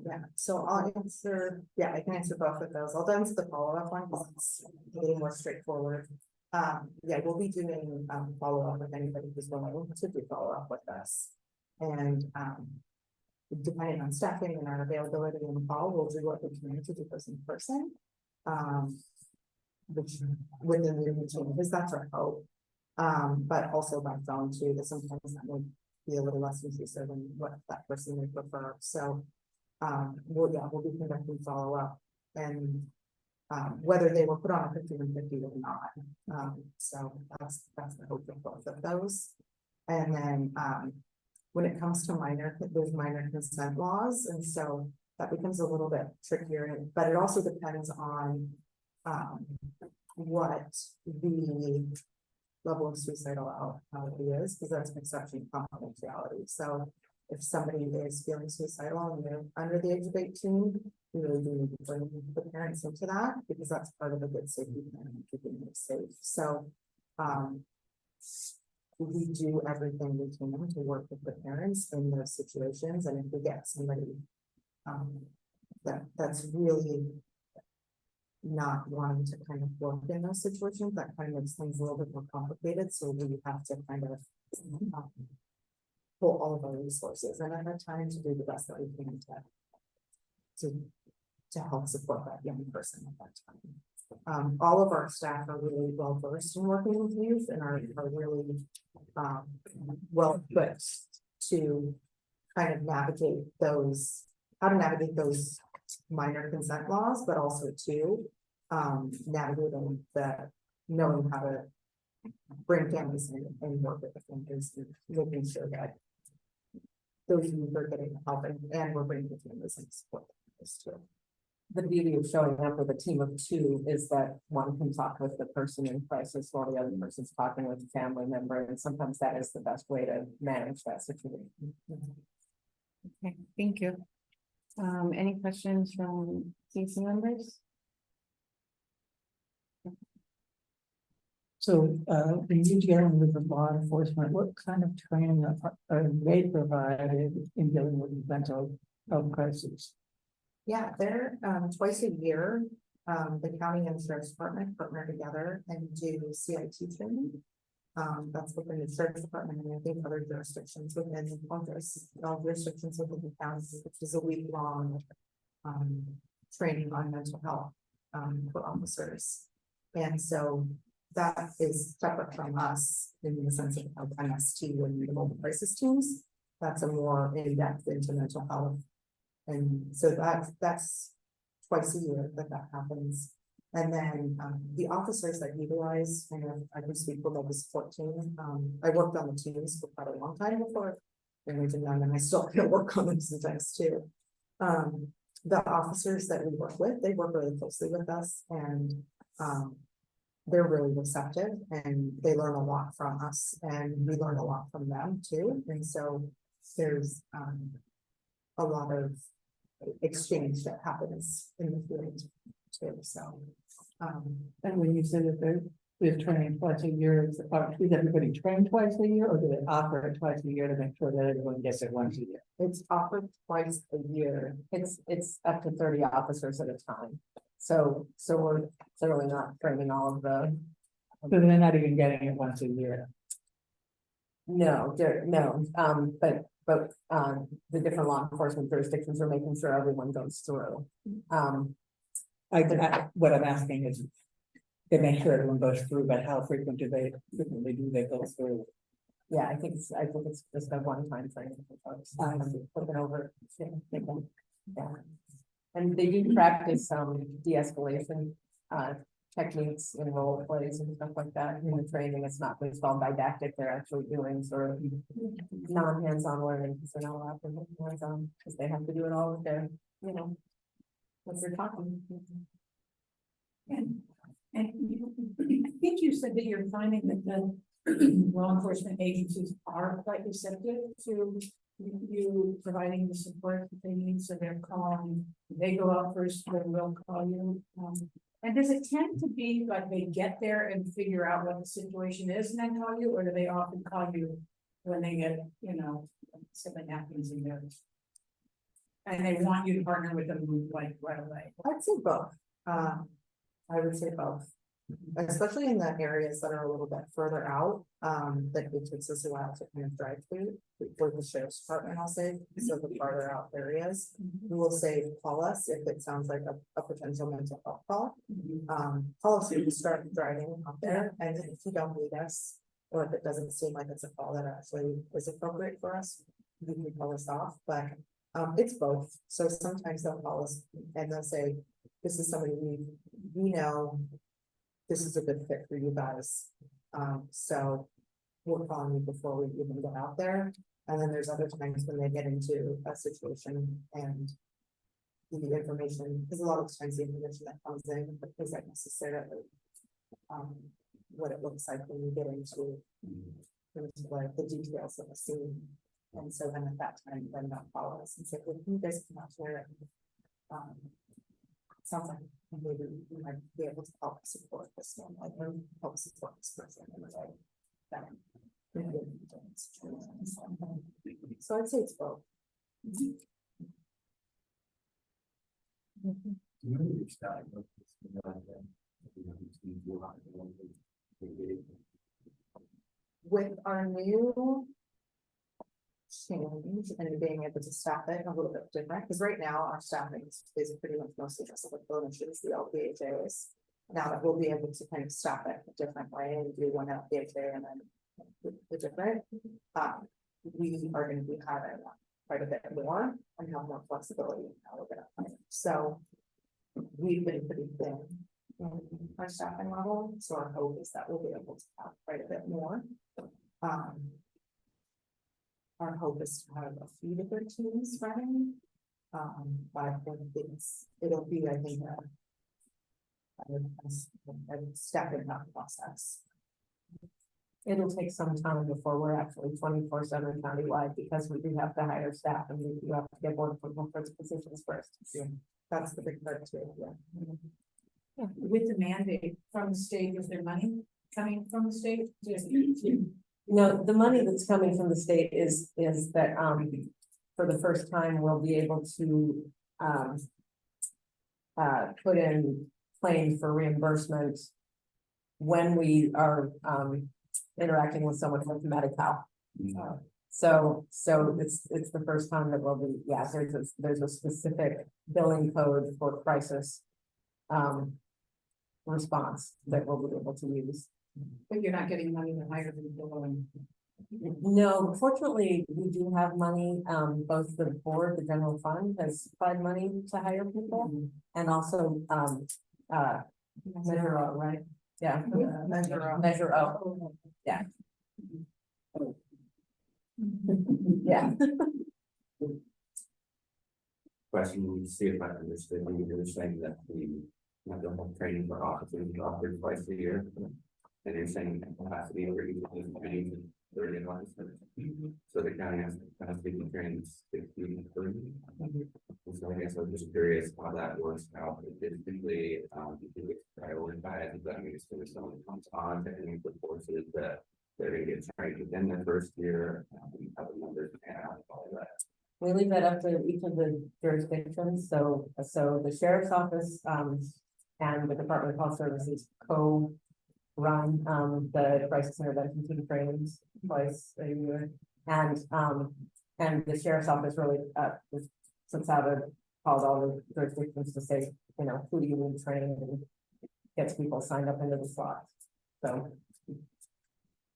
Yeah, so I'll answer, I can answer both of those. I'll answer the follow-up one because it's a little more straightforward. We'll be doing follow-up with anybody who's willing to do follow-up with us. And depending on staffing and our availability in the call, we'll do what we can to do this in person. Which within the routine, because that's our hope. But also by phone too, that sometimes that would be a little less intrusive than what that person would prefer. So we'll be conducting follow-up and whether they were put on a 5150 or not. So that's the hope of both of those. And then when it comes to there's minor consent laws, and so that becomes a little bit trickier, but it also depends on what the level of suicidality is, because that's an exception to confidentiality. So if somebody is feeling suicidal and they're under the age of 18, we really do need to bring the parents into that, because that's part of a good safety plan and keeping them safe. So we do everything we can to work with the parents in those situations, and if we get somebody that's really not wanting to kind of work in those situations, that kind of makes things a little bit more complicated. So we have to kind of pull all of our resources and at that time to do the best that we can to help support that young person at that time. All of our staff are really well versed in working with youth and are really well equipped to kind of navigate those minor consent laws, but also to navigating knowing how to bring families in and work with the families and making sure that those youth are getting help and we're bringing the families and support this too. The beauty of showing up with a team of two is that one can talk with the person in crisis while the other person's talking with a family member, and sometimes that is the best way to manage that situation. Okay, thank you. Any questions from CC members? So, when you dealing with the law enforcement, what kind of training are they provided in dealing with mental health crises? Yeah, they're, twice a year, the county and sheriff's department partner together and do CIT training. That's within the sheriff's department and I think other jurisdictions within all jurisdictions within the county, which is a week long. Training on mental health, for officers. And so that is separate from us in the sense of MST and the mobile crisis teams. That's a more in-depth into mental health. And so that's twice a year that happens. And then, the officers that utilize, I can speak for mobile support team, I worked on the teams for quite a long time before. And I still can work on them sometimes too. The officers that we work with, they work really closely with us and, they're really receptive and they learn a lot from us and we learn a lot from them too. And so there's, a lot of exchange that happens in the field too, so. And when you say that they're training twice a year, is everybody trained twice a year, or do they offer it twice a year to make sure that everyone gets it once a year? It's offered twice a year. It's up to 30 officers at a time. So we're clearly not training all of the. So they're not even getting it once a year. No, but the different law enforcement jurisdictions are making sure everyone goes through. What I'm asking is, they make sure everyone goes through, but how frequently do they go through? Yeah, I think it's just a one-time training for folks. Looking over. Yeah. And they do practice de-escalation techniques in role plays and stuff like that in the training. It's not just all didactic, they're actually doing sort of non-hands-on learning because they're not allowed to have hands-on because they have to do it all with their, what they're talking. And I think you said that you're finding that the law enforcement agencies are quite receptive to you providing the support that they need, so they're calling, they go out first, then they'll call you. And does it tend to be like they get there and figure out what the situation is and then call you, or do they often call you when they get, something happens in there? And they want you to partner with them like right away? I'd say both. I would say both, especially in the areas that are a little bit further out, that it takes us a while to kind of drive through. For the sheriff's department, I'll say, so the farther out areas, we will say, call us if it sounds like a potential mental health call. Call us if you start driving out there, and if you don't need us, or if it doesn't seem like it's a call that actually is appropriate for us, you can call us off, but it's both. So sometimes they'll call us and they'll say, this is somebody we know, this is a good fit for you guys. So we're calling you before we even get out there. And then there's other times when they get into a situation and the information, because a lot of times the information that comes in isn't necessarily what it looks like when you get into like the details of the scene. And so then at that time, then they'll follow us and say, well, you guys come out here and sounds like maybe we might be able to help support this one, like help support this person in a way that. So I'd say it's both. With our new change and being able to staff it a little bit different, because right now our staffing is pretty much mostly just like clinicians, the LPHAs. Now that we'll be able to kind of staff it a different way and do one LPHA and then the different, we are going to be hiring quite a bit more and have more flexibility in how we're going to hire. So we've been pretty thin in our staffing level, so our hope is that we'll be able to have quite a bit more. Our hope is to have a few different teams running, but it'll be, I think, a stepping up process. It'll take some time before we're actually 24/7 countywide because we do have to hire staff and we do have to get board approval for the positions first. Yeah, that's the big part too. Yeah. With the mandate from the state, is there money coming from the state? No, the money that's coming from the state is that, for the first time, we'll be able to, put in claims for reimbursement when we are, interacting with someone with Medi-Cal. So it's the first time that we'll be, yeah, there's a specific billing code for crisis, response that we'll be able to use. But you're not getting money to hire people and. No, fortunately, we do have money, both the board, the general fund has supplied money to hire people. And also, Measure O, right? Yeah. Measure O, yeah. Yeah. Question, see if I understood, when you were saying that the mental health training for officers is offered twice a year. And you're saying capacity where you can train 30 officers. So the county has to train 60 to 30. So I guess I'm just curious how that works out. Typically, you get prioritized, that means when someone comes on to any of the forces that they're gonna get trained within the first year, how the numbers pan out, all that. We leave that up to each of the jurisdictions, so the sheriff's office, and the Department of Health Services co-run, the crisis intervention team trainings twice a year. And the sheriff's office really, just sits out and calls all the jurisdictions to say, you know, who do you need training, and gets people signed up into the slots, so.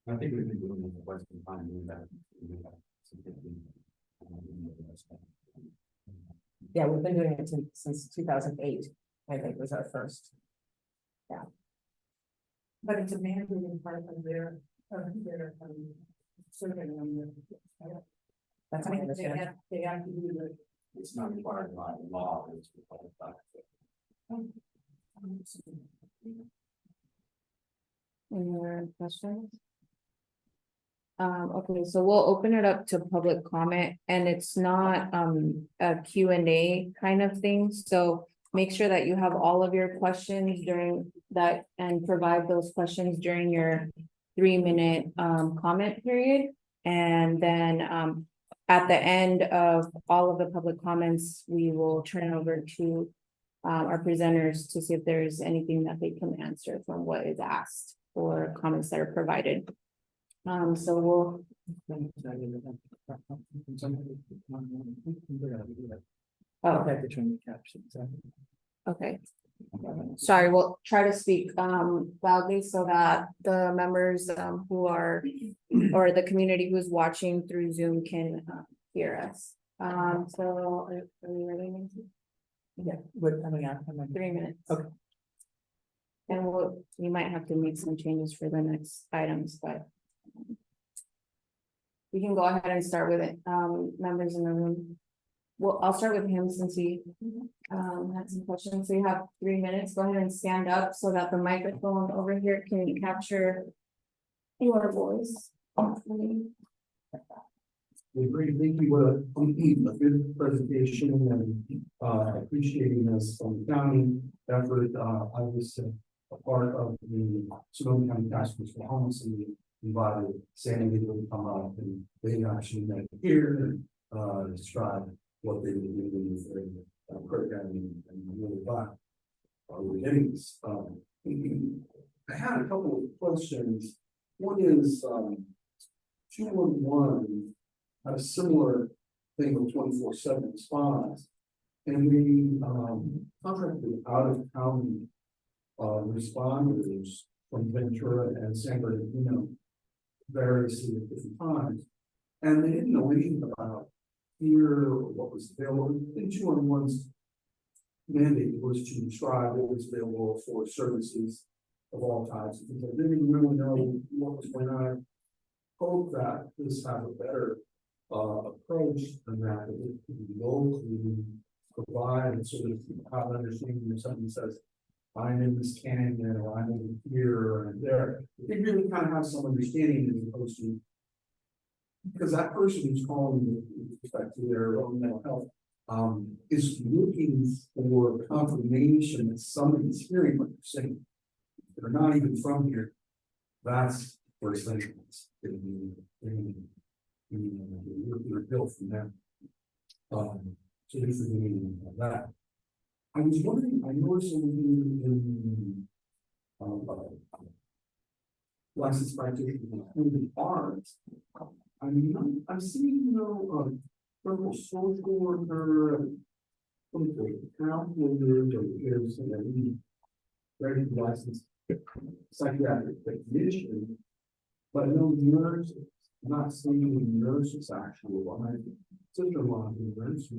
I think we've been doing this for quite some time. Yeah, we've been doing it since 2008, I think was our first. But it's a mandated part of their survey on the. That's I my mean, understanding. they have to do the. It's not required by law, it's required by. Any other questions? Okay, so we'll open it up to public comment, and it's not a Q&A kind of thing, so make sure that you have all of your questions during that and provide those questions during your 3-minute comment period. And then at the end of all of the public comments, we will turn it over to our presenters to see if there's anything that they can answer from what is asked or comments that are provided. So we'll. Oh, Okay, between the captions. okay. Sorry, we'll try to speak loudly so that the members who are, or the community who's watching through Zoom can hear us. So are we ready, Nancy? Yeah, what, coming out, 3 minutes. Okay. And we might have to make some changes for the next items, but we can go ahead and start with it, members in the room. Well, I'll start with him since he had some questions. So you have 3 minutes. Go ahead and stand up so that the microphone over here can capture your voice. We agree, thank you, a good presentation and appreciating this from the county effort. I was a part of the Sonoma County Task Force for Homeless, and we invited San Diego to come out, and they actually met here and describe what they were doing with their programming and really glad we're getting this. I had a couple of questions. One is 211 had a similar thing with 24/7 response. And we contracted out of county responders from Ventura and San Bernardino various different times. And they didn't know anything about here or what was available. In 211's mandate was to describe what was available for services of all types. They didn't really know what was going on. Hope that this has a better approach than that, it can locally provide sort of how understanding if somebody says, I'm in this canyon or I'm over here and there. They really kind of have some understanding as opposed to, because that person who's calling with respect to their own mental health is looking for confirmation that somebody's hearing what they're saying. They're not even from here. That's first thing. We're built from there. So this is the meaning of that. I was wondering, I noticed in license practitioner in the arts. I mean, I'm seeing, purple social worker. Counselors or ready license psychiatric technician. But no nurses, I'm not seeing nurses actually, well, my sister-in-law is a nurse,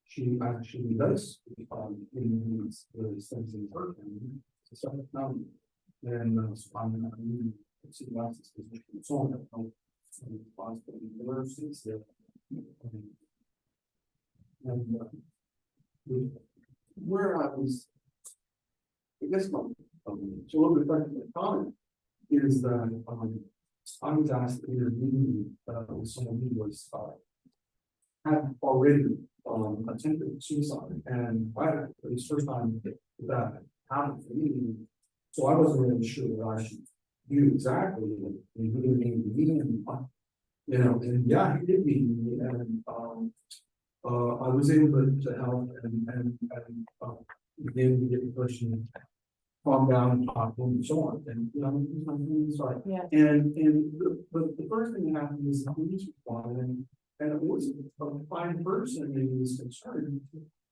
she actually does, in these, sensing work and stuff, and, so I'm, it's a license position, so on, responsibility nurses, and, where I was, I guess, so a little bit back to the comment is that, I was asked to interview, with someone who was, had already, attempted suicide, and I, it was the first time that happened for me, so I wasn't really sure what I should do exactly, and who did he meet, and, and yeah, he did meet me, and, I was able to help and begin to get the person calm down and talk to him and so on, and, sorry. Yeah. And, but the first thing that happened is the police responded, and it was a fine person, and he was concerned,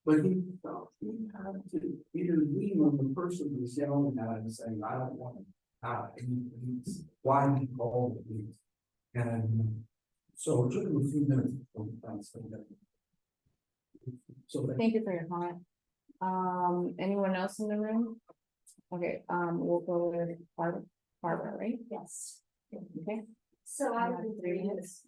but he felt he had to intervene when the person was yelling at him, saying, I don't want to have, why did he call the police? And so it took him a few minutes to understand that. So Thank you for your comment. Anyone else in the room? Okay, we'll go with Barbara, right? Yes. Okay. So I would agree with,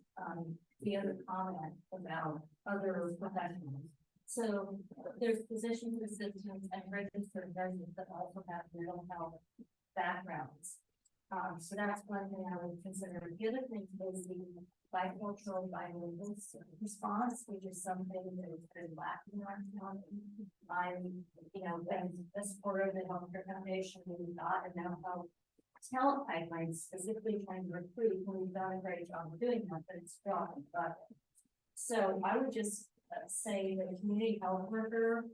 the other comment about other professionals. So there's physicians, assistants, and registered nurses that also have mental health backgrounds. So that's one thing I would consider. The other thing is the bicultural, bilingual response, which is something that is very lacking in our county. I'm, been a supporter of the Healthcare Foundation, we've got a mental health talent pipeline specifically trying to recruit, and we've done a great job of doing that, but it's strong. But so I would just say that a community health worker,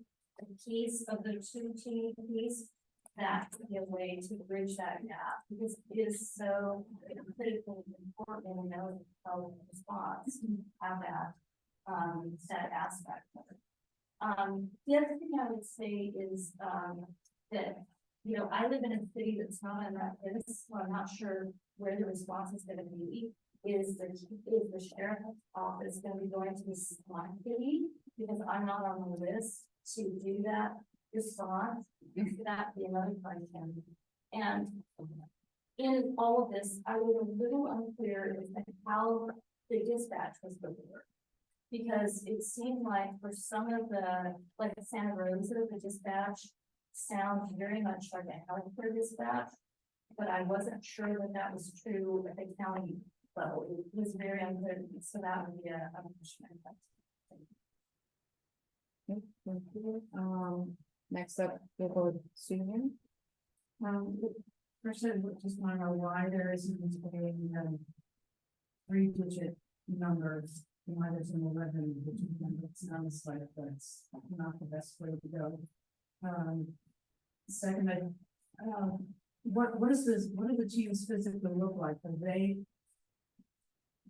a piece of the two team piece, that could be a way to bridge that gap, because it is so critically important in the health response to have that aspect of it. The other thing I would say is that I live in a city that's not in that list, so I'm not sure where the response is going to be. Is the sheriff's office going to be going to this city? Because I'm not on the list to do that response. That be another question. And in all of this, I was a little unclear as to how the dispatch was going to work. Because it seemed like for some of the, like Santa Rosa, the dispatch sounds very much like a healthcare dispatch, but I wasn't sure that that was true at the county level. It was very unclear, so that would be a question. Thank you. Next up, we'll go with Susan. First, I just want to know why there isn't a 3-digit numbers. Why there's an 11-digit number. It sounds like that's not the best way to go. Second, what is this? What do the teams physically look like? Are they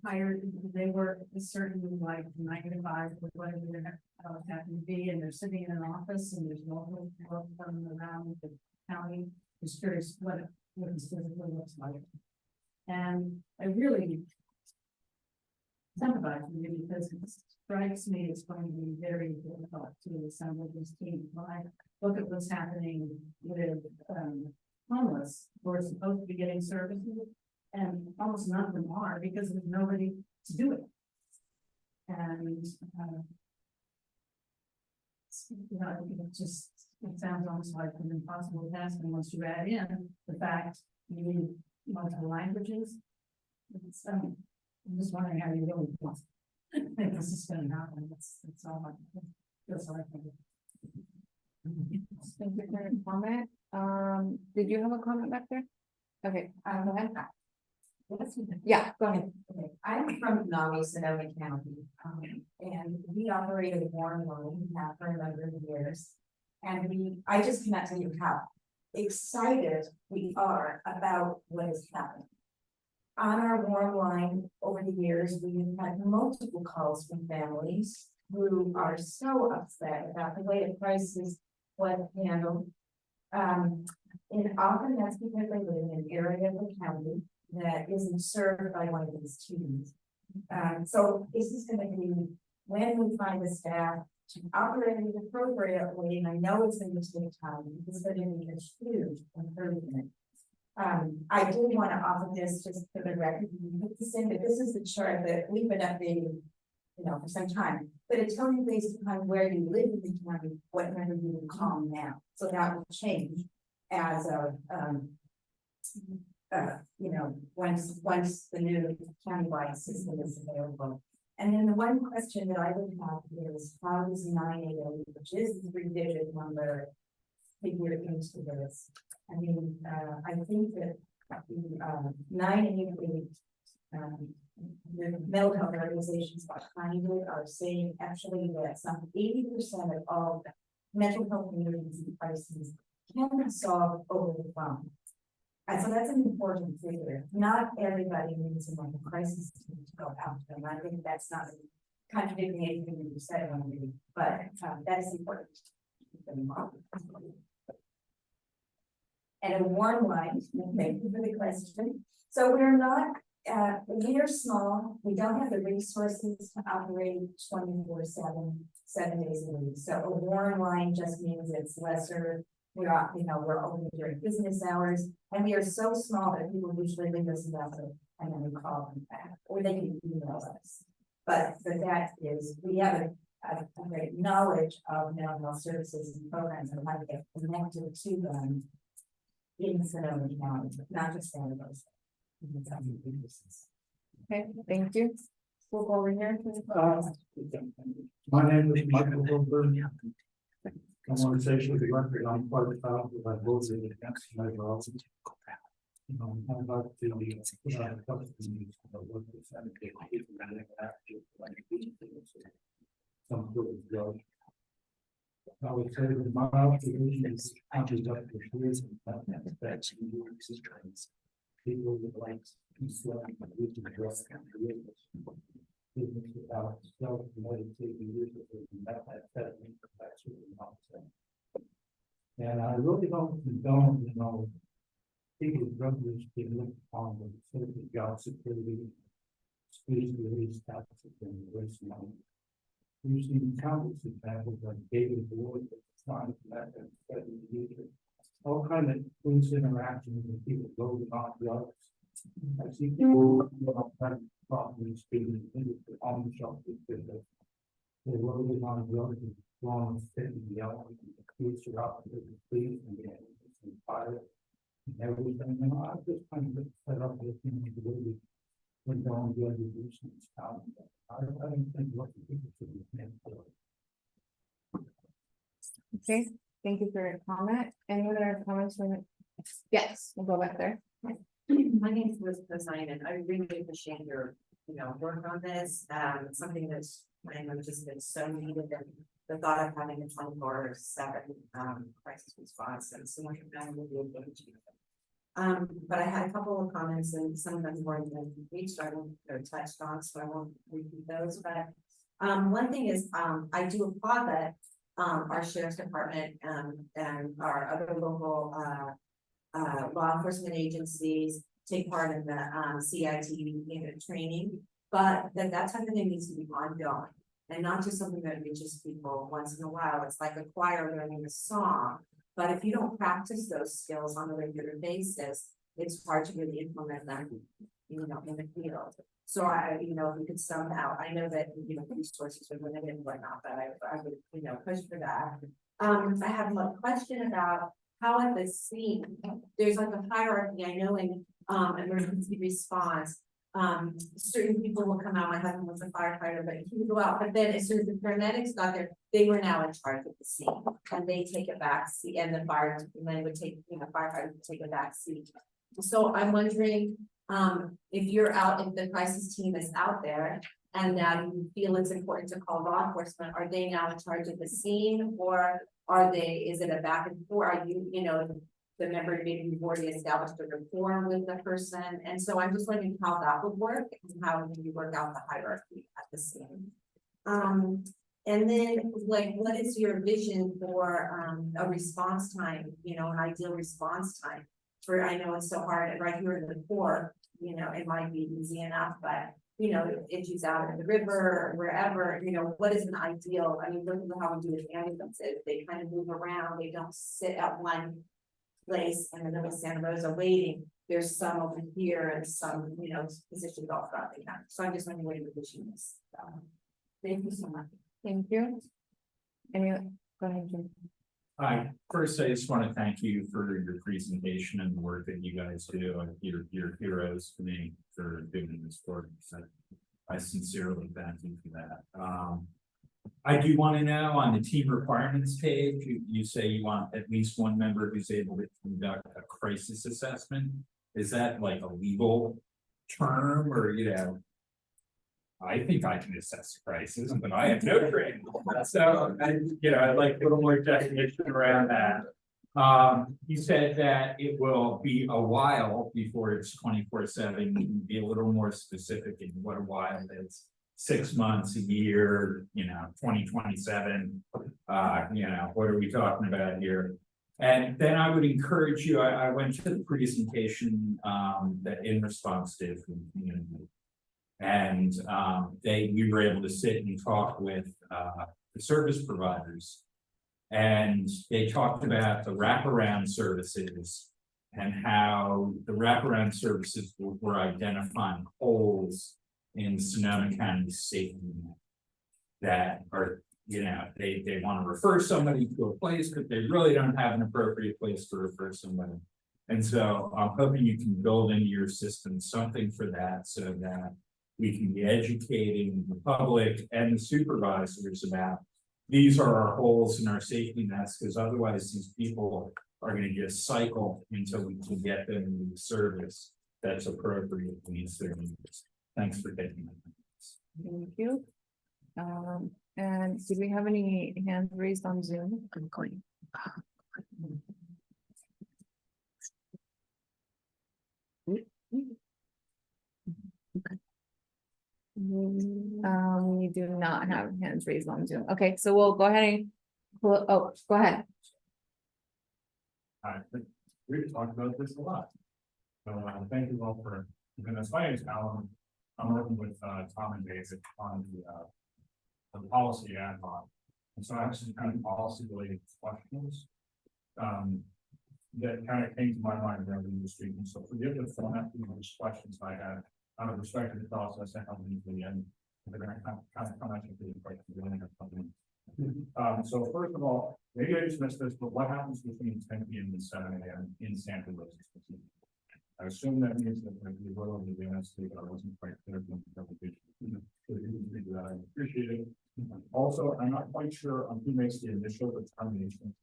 hired? They work a certain 9 to 5 with whatever they're happen to be, and they're sitting in an office, and there's multiple people coming around the county. Just curious what this physically looks like. And I really sympathize with you, because it strikes me it's going to be very difficult to assemble this team. When I look at what's happening with homeless, who are supposed to be getting services, and almost none of them are, because there's nobody to do it. And I think it sounds almost like an impossible task, and once you add in the fact you need multiple languages, I'm just wondering how you really think this is going to happen. That's all I feel sorry for. Thank you for your comment. Did you have a comment back there? Okay, go ahead. Yeah, go ahead. Okay, I'm from Nami, Sonoma County, and we operated a warm line now for a number of years. And I just cannot tell you how excited we are about what is happening. On our warm line over the years, we've had multiple calls from families who are so upset about the way the prices was handled. And often that's because they live in an area of the county that isn't served by one of these teams. So this is gonna be, when we find the staff to operate it appropriately, and I know it's gonna take time, it's gonna be a huge improvement. I did want to offer this just for the record, but this is the chart that we've been updating, you know, for some time, but it's only based upon where you live in the county, what number you would call now, so that will change as of, you know, once the new countywide system is available. And then the one question that I would have is, how does 988, which is the 3-digit number, figure into this? I mean, I think that the 988, the mental health organizations behind it are saying actually that some 80% of all mental health emergency crises can be solved over the phone. And so that's an important figure. Not everybody needs a mental crisis team to go out to them. I think that's not contradicting anything that you said on me, but that is important. And a warm line, thank you for the question. So we're not, we are small, we don't have the resources to operate 24/7, 7 days a week. So a warm line just means it's lesser. We're, you know, we're open during business hours, and we are so small that people usually leave us a message and then we call them back, or they can email us. But that is, we have a great knowledge of mental health services and programs and how to get connected to them in Sonoma County, not just San Jose. Okay, thank you. We'll go over here. My name is Michael Goldberg. I want to say for the record, I'm part of the file that I voted against my laws. I'd like to some sort of judge. I would say that my observation is counterproductive that people would like to slow and address business without self-meditating usually methamphetamine absolutely nonsense. And I really don't condone, you know, people with drug use being looked upon with certain job security, squeeze release taxes and waste money. We've seen countless examples like David Ward, trying to methamphetamine user, all kind of close interactions with people loaded on drugs. I see people trying to properly speaking on the shop because they're loaded on drugs and long fit and yelling, the police are out there to please and get fire and everything. And I just kind of set up this thing to really when going to the use in this town. I don't think what the people should be paying for. Okay, thank you for your comment. Any other comments from it? Yes, we'll go back there. My name is Elizabeth Simon. I really appreciate your, you know, work on this. It's something that's, I know, just been so needed, and the thought of having a 24/7 crisis response and so much of that will be a game changer. But I had a couple of comments, and some of them weren't even reached or touched on, so I won't repeat those. But one thing is, I do applaud that our sheriff's department and our other local law enforcement agencies take part in the CIT unit training, but that type of thing needs to be ongoing and not just something that reaches people once in a while. It's like a choir learning a song, but if you don't practice those skills on a regular basis, it's hard to really implement them, you know, in the field. So you know, we could somehow, I know that, you know, resources are limited and whatnot, but I would, you know, push for that. I have a question about how at the scene, there's like a hierarchy. I know in emergency response, certain people will come out. My husband was a firefighter, but he would go out. But then as soon as the paramedics got there, they were now in charge of the scene, and they take a back seat, and the firemen would take, you know, firefighters would take a back seat. So I'm wondering, If you're out, if the crisis team is out there and now you feel it's important to call law enforcement, are they now in charge of the scene? Or is it a back and forth? Are you, the member, maybe you've already established a rapport with the person? And so I'm just wondering how that would work and how you work out the hierarchy at the scene. And then like, what is your vision for a response time, an ideal response time? I know it's so hard right here in the core, it might be easy enough, but if she's out in the river or wherever, what is an ideal? I mean, look at how we do with ambulances. They kind of move around, they don't sit at one place in the middle of Santa Rosa waiting. There's some over here and some, positions all throughout the county. So I'm just wondering what your vision is. Thank you so much. Thank you. Go ahead, Jim. Hi, first, I just want to thank you for your presentation and the work that you guys do. You're heroes to me for doing this work. So I sincerely thank you for that. I do want to know on the team requirements page, you say you want at least one member who's able to conduct a crisis assessment. Is that like a legal term or, I think I can assess a crisis, but I have no training. So, I'd like a little more definition around that. You said that it will be a while before it's 24/7. You can be a little more specific in what a while is. 6 months, a year, 2027. What are we talking about here? And then I would encourage you, I went to the presentation that In Response did from the community. And we were able to sit and talk with the service providers. And they talked about the wraparound services and how the wraparound services were identifying holes in Sonoma County safety net that are, they want to refer somebody to a place, but they really don't have an appropriate place to refer somebody. And so I'm hoping you can build into your system something for that so that we can be educating the public and the supervisors about these are our holes in our safety nets, because otherwise these people are going to just cycle until we can get them into the service that's appropriate to meet their needs. Thanks for taking my time. Thank you. And did we have any hands raised on Zoom? We do not have hands raised on Zoom. Okay, so we'll go ahead and, go ahead. We've talked about this a lot. So thank you all for doing this. My name is Alan. I'm working with Tom and David on the policy ad hoc. And so I have some kind of policy related questions that kind of came to my mind during the speaking. So forgive the format of these questions I had out of respect to the process and how we to the end. They're going to kind of come at you for the question. So first of all, maybe I just missed this, but what happens between 10 p.m. and 7 a.m. in Santa Rosa? I assume that means that there'd be a little bit of the NSC, but I wasn't quite clear from the presentation. So you can figure that I appreciate it. Also, I'm not quite sure on who makes the initial determination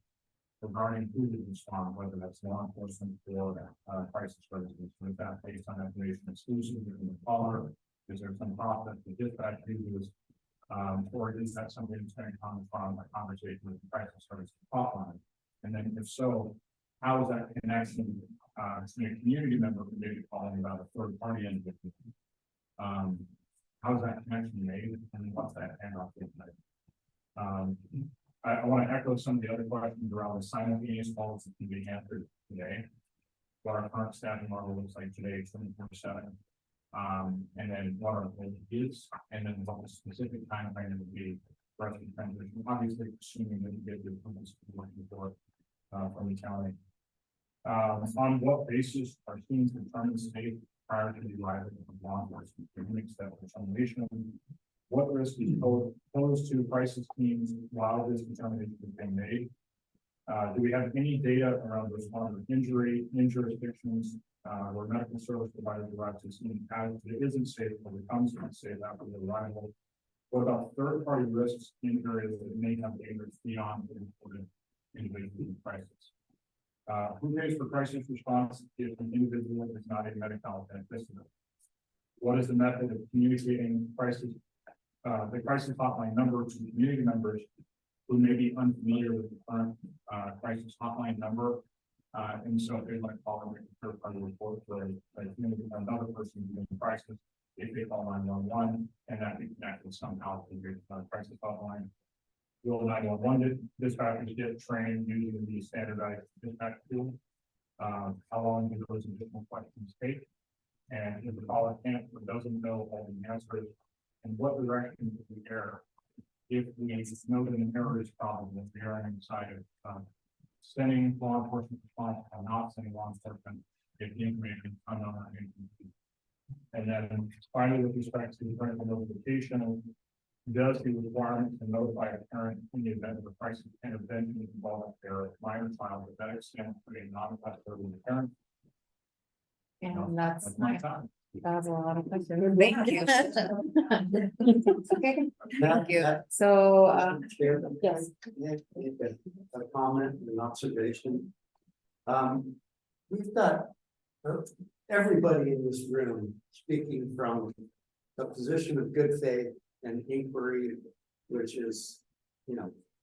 regarding who to respond, whether that's law enforcement or crisis services. Is that based on information exclusively from the caller? Is there some process the dispatch uses? Or is that something that's going to come from a conversation with the crisis service hotline? And then if so, how is that connection to a community member who may be calling about a third party individual? How is that connection made and what's that handoff look like? I want to echo some of the other questions around the simultaneous calls that can be answered today. What our current staffing model looks like today, 24/7. And then what our goal is, and then what the specific time frame would be for us to transition. Obviously, assuming that you get your permits working for from the county. On what basis are teams determined safe prior to the arrival of law enforcement? Step determination. What risk is posed to crisis teams while this determination is being made? Do we have any data around responder injury in jurisdictions where medical service providers arrive to see as it isn't safe or becomes unsafe after the arrival? What about third-party risks in areas that may have dangers beyond the reported individual crisis? Who pays for crisis response if an individual is not a medical beneficiary? What is the method of communicating the crisis hotline number to community members who may be unfamiliar with the current, crisis hotline number? And so if they'd like to call and third party report for another person who's in crisis, if they call 911 and that be connected somehow to the crisis hotline. Will 911 dispatchers get trained using the standardized dispatch tool? How long do those additional questions take? And if the caller can't or doesn't know all the answers, and what direction is the error? If we know that an error is problem, if the error inside of sending law enforcement response or not sending law enforcement, if the information is unknown or incomplete. And then finally, with respect to the parental notification, does the requirement to notify a parent in the event of a crisis intervention involve their minor child to that extent to a non-custodial parent? And that's my my, time. that was a lot of questions. Thank you. Okay, thank you. So, yes. A comment, an observation. We've got everybody in this room speaking from a position of good faith and inquiry, which is,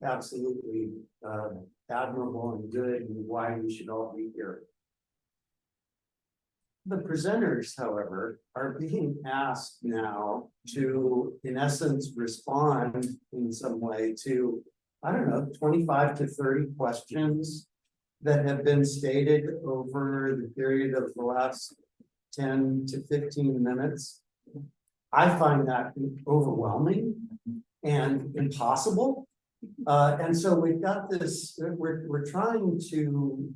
absolutely admirable and good and why we should all be here. The presenters, however, are being asked now to, in essence, respond in some way to, 25 to 30 questions that have been stated over the period of the last 10 to 15 minutes. I find that overwhelming and impossible. And so we've got this, we're trying to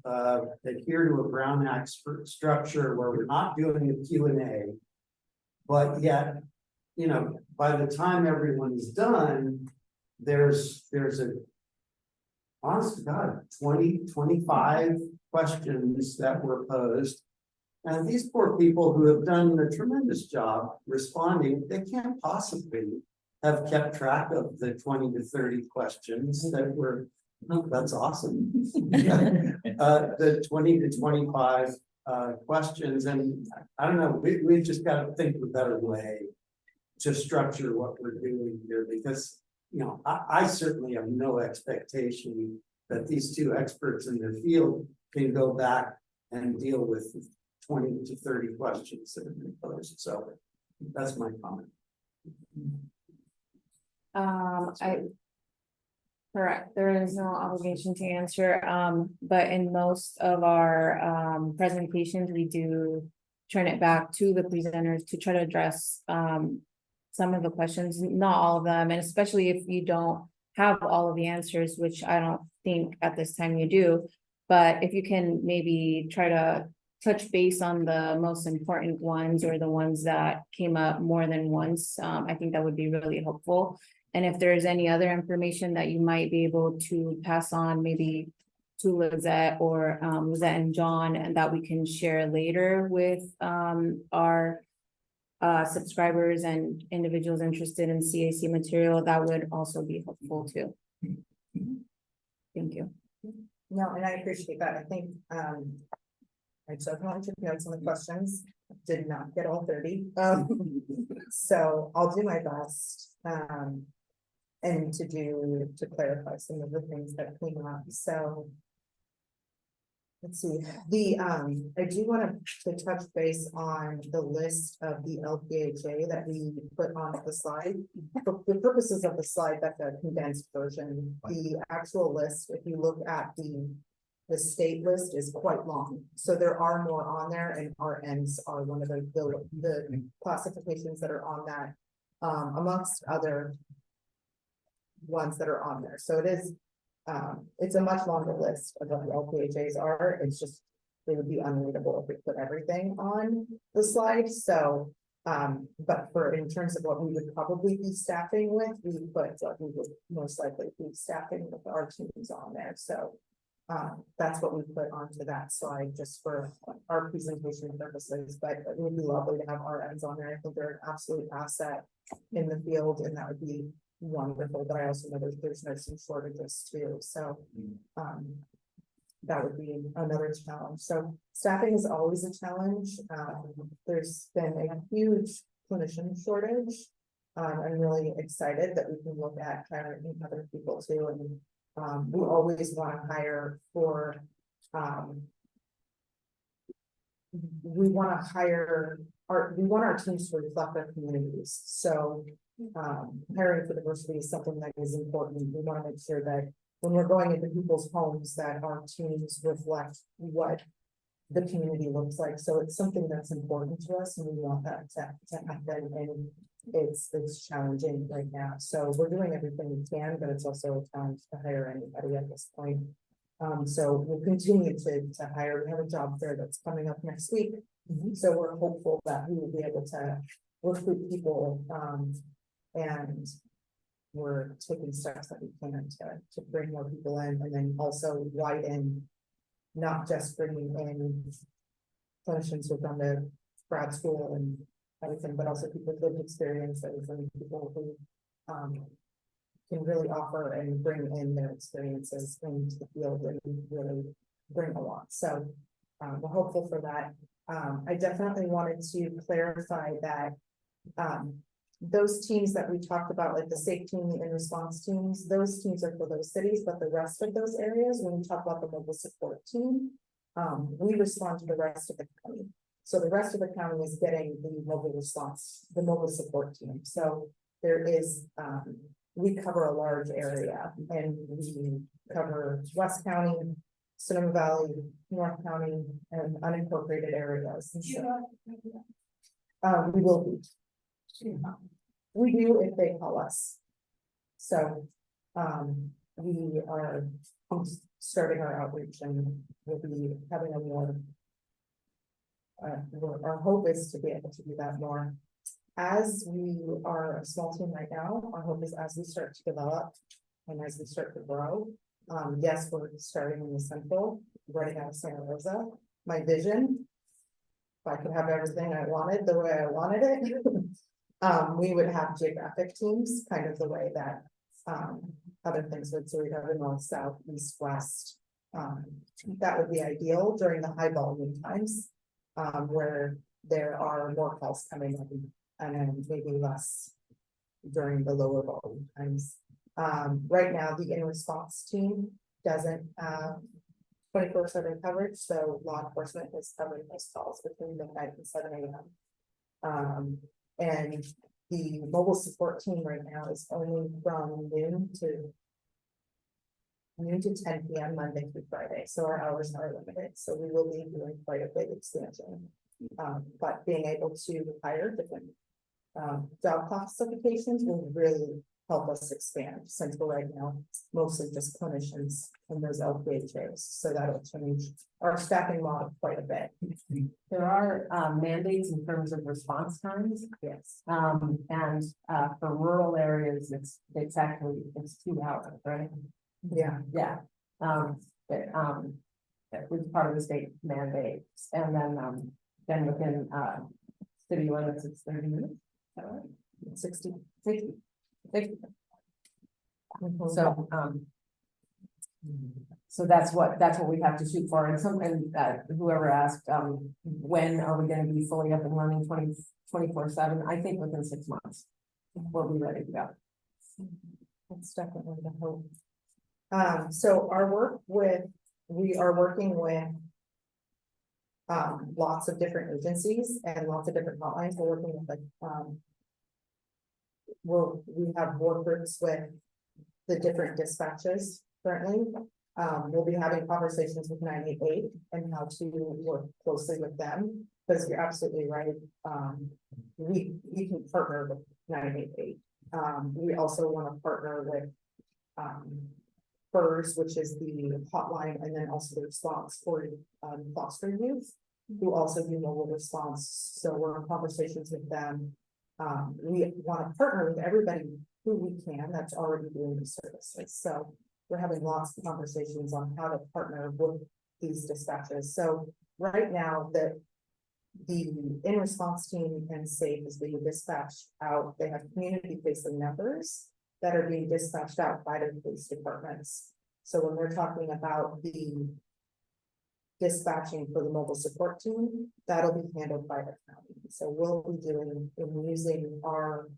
adhere to a Brown Act structure where we're not doing a Q&A, but yet, by the time everyone is done, there's a, honest to God, 25 questions that were posed. And these poor people who have done a tremendous job responding, they can't possibly have kept track of the 20 to 30 questions that were, that's awesome. The 20 to 25 questions, and I don't know, we've just got to think of a better way to structure what we're doing here, because I certainly have no expectation that these two experts in their field can go back and deal with 20 to 30 questions that have been posed. So that's my comment. Correct, there is no obligation to answer, but in most of our presentations, we do turn it back to the presenters to try to address some of the questions, not all of them, and especially if you don't have all of the answers, which I don't think at this time you do. But if you can maybe try to touch base on the most important ones or the ones that came up more than once, I think that would be really helpful. And if there's any other information that you might be able to pass on, maybe to Lizette or Lizette and John, and that we can share later with our subscribers and individuals interested in CAC material, that would also be helpful too. Thank you. No, and I appreciate that. I think, I definitely took notes on the questions, did not get all 30. So I'll do my best, and to clarify some of the things that came up. So let's see, I do want to touch base on the list of the LPHA that we put on the slide. For the purposes of the slide, that's a condensed version. The actual list, if you look at the state list, is quite long. So there are more on there, and RNs are one of the classifications that are on that, amongst other ones that are on there. So it is, it's a much longer list of what the LPHAs are. It's just, it would be unreadable if we put everything on the slide. So, but in terms of what we would probably be staffing with, we put what we would most likely be staffing with our teams on there. So that's what we put onto that slide just for our presentation purposes, but it would be lovely to have RNs on there. I think they're an absolute asset in the field, and that would be wonderful. But I also know there's nursing shortages too. So that would be another challenge. So staffing is always a challenge. There's been a huge clinician shortage. I'm really excited that we can look at hiring other people too, and we always want to hire for, we want to hire we want our teams to reflect our communities. So hiring for diversity is something that is important. We want to make sure that when we're going into people's homes, that our teams reflect what the community looks like. So it's something that's important to us, and we want that to happen. And it's challenging right now. So we're doing everything we can, but it's also a challenge to hire anybody at this point. So we'll continue to hire. We have a job fair that's coming up next week. So we're hopeful that we will be able to recruit people, and we're taking steps that we can to bring more people in, and then also widen, not just bringing in clinicians who've done the grad school and everything, but also people with lived experiences and people who can really offer and bring in their experiences into the field and really bring a lot. So we're hopeful for that. I definitely wanted to clarify that those teams that we talked about, like the safe team and response teams, those teams are for those cities, but the rest of those areas, when we talk about the mobile support team, we respond to the rest of the county. So the rest of the county is getting the mobile response, the mobile support team. So there is, we cover a large area, and we cover West County, Sonoma Valley, North County, and unincorporated areas. And so, we will be. We do if they call us. So, we are starting our outreach, and we'll be having a more. Our hope is to be able to do that more. As we are a small team right now, our hope is as we start to develop and as we start to grow. Yes, we're starting in the central, right out of Santa Rosa. My vision, if I could have everything I wanted the way I wanted it, we would have geographic teams, kind of the way that other things would. So we'd have the north, south, east, west. That would be ideal during the high volume times, where there are more calls coming in, and then maybe less during the lower volume times. Right now, the in-response team doesn't have 24/7 coverage, so law enforcement is covering those calls between midnight and 7 a.m. And the mobile support team right now is only from noon to 10 p.m. Monday through Friday, so our hours are limited. So we will be doing quite a big expansion, but being able to hire different job classifications will really help us expand, since we're right now mostly just clinicians and those LPHAs. So that'll change our staffing model quite a bit. There are mandates in terms of response times. Yes. And for rural areas, it's 2 hours, right? Yeah. Yeah. That was part of the state mandates, and then within city limits, it's 30 minutes. Is that right? 60. So that's what we have to shoot for. And whoever asked, when are we going to be fully up and running 24/7? I think within 6 months we'll be ready to go. That's definitely the hope. So we are working with lots of different agencies and lots of different hotlines. We're working with we have board groups with the different dispatches currently. We'll be having conversations with 988 and how to work closely with them, because you're absolutely right. We can partner with 988. We also want to partner with FERS, which is the hotline, and then also the response for foster youth, who also do mobile response. So we're in conversations with them. We want to partner with everybody who we can that's already doing the services. So we're having lots of conversations on how to partner with these dispatches. So right now, the in-response team and SAFE is being dispatched out. They have community-facing members that are being dispatched out by the police departments. So when we're talking about the dispatching for the mobile support team, that'll be handled by the county. So we'll be doing, and using our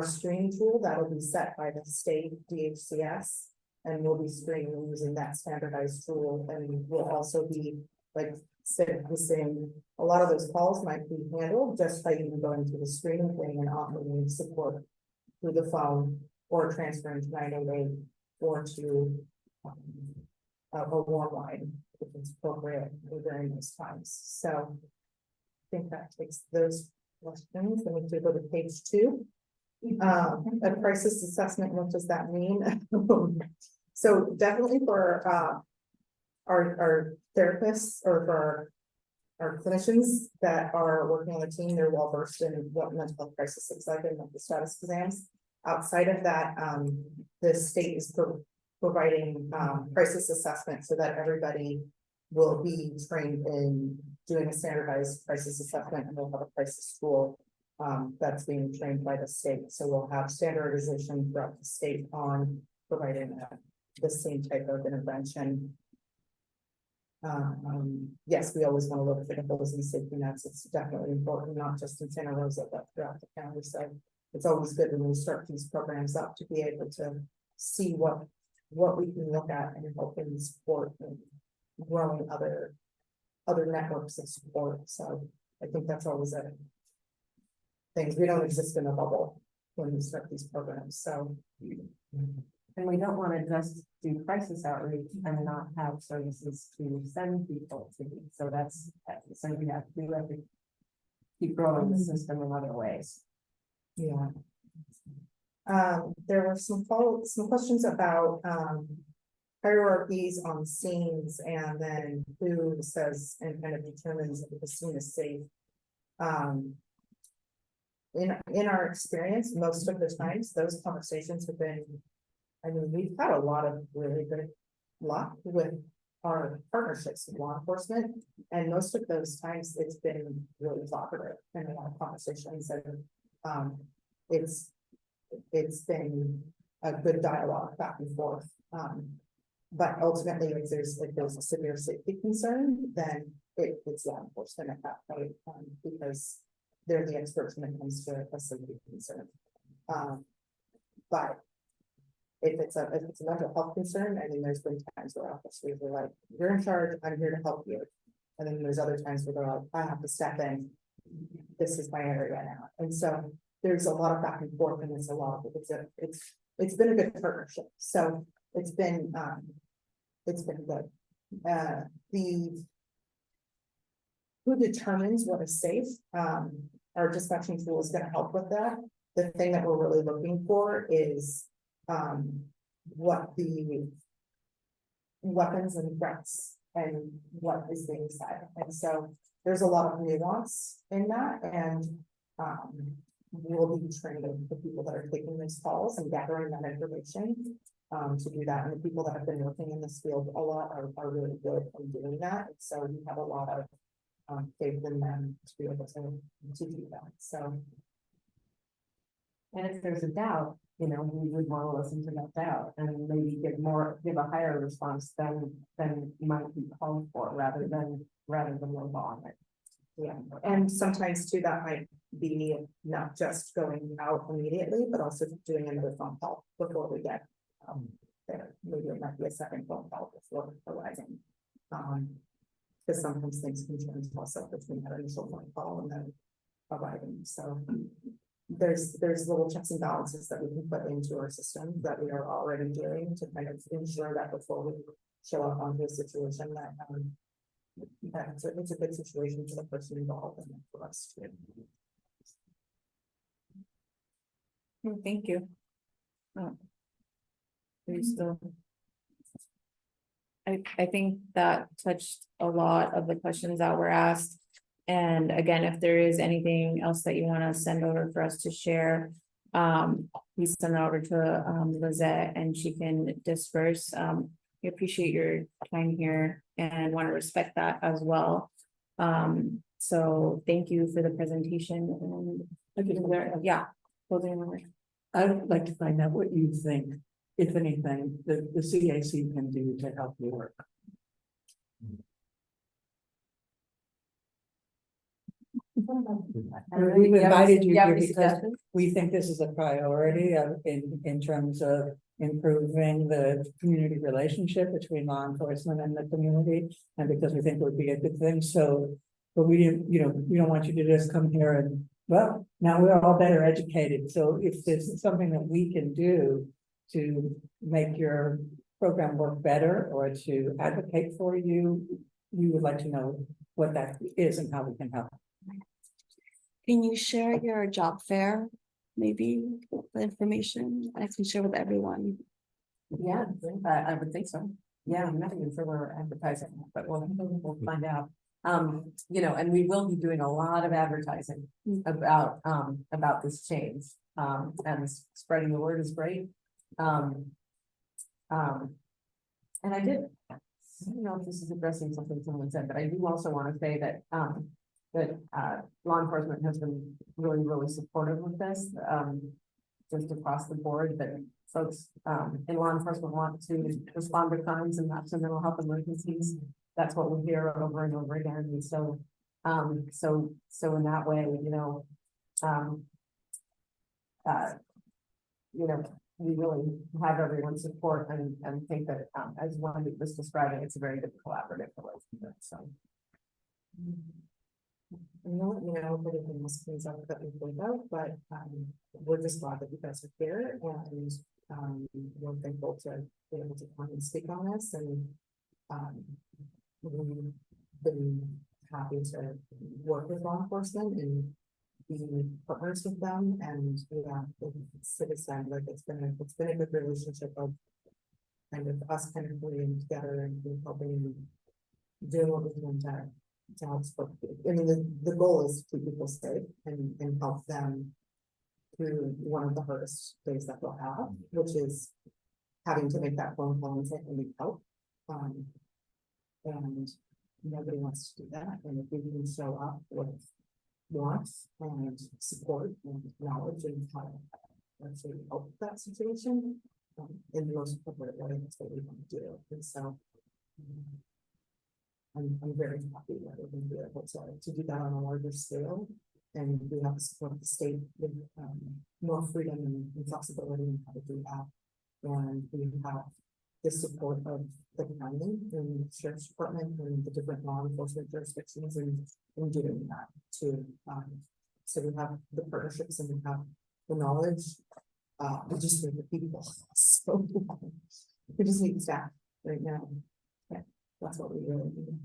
screening tool, that'll be set by the state DHCS. And we'll be screening using that standardized tool, and we'll also be like saying, a lot of those calls might be handled just by even going through the screening thing and offering support through the phone or transferring to 988 or to a warm line if it's appropriate during those times. So I think that takes those questions. Then we do go to page 2. A crisis assessment, what does that mean? So definitely for our therapists or for our clinicians that are working on the team, they're well versed in what mental health crisis looks like and the status exams. Outside of that, the state is providing crisis assessment so that everybody will be trained in doing a standardized crisis assessment, and we'll have a crisis tool that's being trained by the state. So we'll have standardization throughout the state on providing the same type of intervention. Yes, we always want to look for the holes and safety nets. It's definitely important, not just in Santa Rosa, but throughout the county. So it's always good when we start these programs up to be able to see what we can look at and help in support and growing other networks of support. So I think that's always a thing. We don't exist in a bubble when we start these programs. So. And we don't want to just do crisis outreach and not have services to send people to. So that's so we have to keep growing the system in other ways. Yeah. There were some questions about hierarchies on scenes and then who says and kind of determines if the scene is safe. In our experience, most of the times those conversations have been, I mean, we've had a lot of really good luck with our partnerships with law enforcement, and most of those times it's been really cooperative in a lot of conversations, and it's been a good dialogue back and forth. But ultimately, if there's a severe safety concern, then it's law enforcement at that point, because they're the experts when it comes to a safety concern. But if it's a mental health concern, I mean, there's been times where officers are like, "You're in charge, I'm here to help you." And then there's other times where they're like, "I have to step in. This is my area now." And so there's a lot of back and forth, and it's been a good partnership. So it's been good. Who determines what is safe? Our dispatching tool is going to help with that. The thing that we're really looking for is what the weapons and threats and what is being said. And so there's a lot of nuance in that, and we'll be training the people that are taking these calls and gathering that information to do that. And the people that have been working in this field a lot are really good in doing that. And so we have a lot of faith in them to be able to do that. So. And if there's a doubt, we would want to listen to that doubt and maybe give a higher response than might be called for rather than move on it. Yeah, and sometimes too, that might be not just going out immediately, but also doing another phone call before we get there. Maybe it might be a second phone call before arriving. Because sometimes things can change also between that initial phone call and then arriving. So there's little checks and balances that we can put into our system that we are already doing to kind of ensure that before we show up onto a situation that it's a good situation for the person involved and for us too. Thank you. I think that touched a lot of the questions that were asked. And again, if there is anything else that you want to send over for us to share, please send it over to Lizette and she can disperse. We appreciate your time here and want to respect that as well. So thank you for the presentation. And yeah, closing remarks. I would like to find out what you think, if anything, the CAC can do to help you work. We've invited you have here any because suggestions? we think this is a priority in terms of improving the community relationship between law enforcement and the community. And because we think it would be a good thing, so, but we didn't, we don't want you to just come here and, well, now we're all better educated. So if there's something that we can do to make your program work better or to advocate for you, we would like to know what that is and how we can help. Can you share your job fair, maybe the information I can share with everyone? Yeah, I would think so. Yeah, I'm not even sure we're advertising, but we'll find out. And we will be doing a lot of advertising about this change. And spreading the word is great. And I don't know if this is addressing something someone said, but I do also want to say that, law enforcement has been really, really supportive of this, just across the board, that folks, in law enforcement want to respond to crimes and not to mental health emergencies. That's what we hear over and over again. And so in that way, we really have everyone's support and think that, as Wendy was describing, it's a very good collaborative relationship, so. And we'll let you know if anything else comes up that we think of, but we're just glad that you guys are here and we're thankful to be able to come and speak on this and we've been happy to work with law enforcement and be partners with them and citizen, like it's been a good relationship of kind of us kind of pulling together and helping do what we can to help support. I mean, the goal is to keep people safe and help them through one of the hardest days that they'll have, which is having to make that phone call and say, I need help. And nobody wants to do that. And if we can show up with wants and support and knowledge and how to actually help that situation in the most appropriate way, that's what we want to do. And so I'm very happy that we're going to be able to do that on a larger scale. And we have to support the state with more freedom and flexibility in how to do that. And we have the support of the county and the sheriff's department and the different law enforcement jurisdictions in doing that too. So we have the partnerships and we have the knowledge. We just need the people. So we just need staff right now. Yeah, that's what we really need.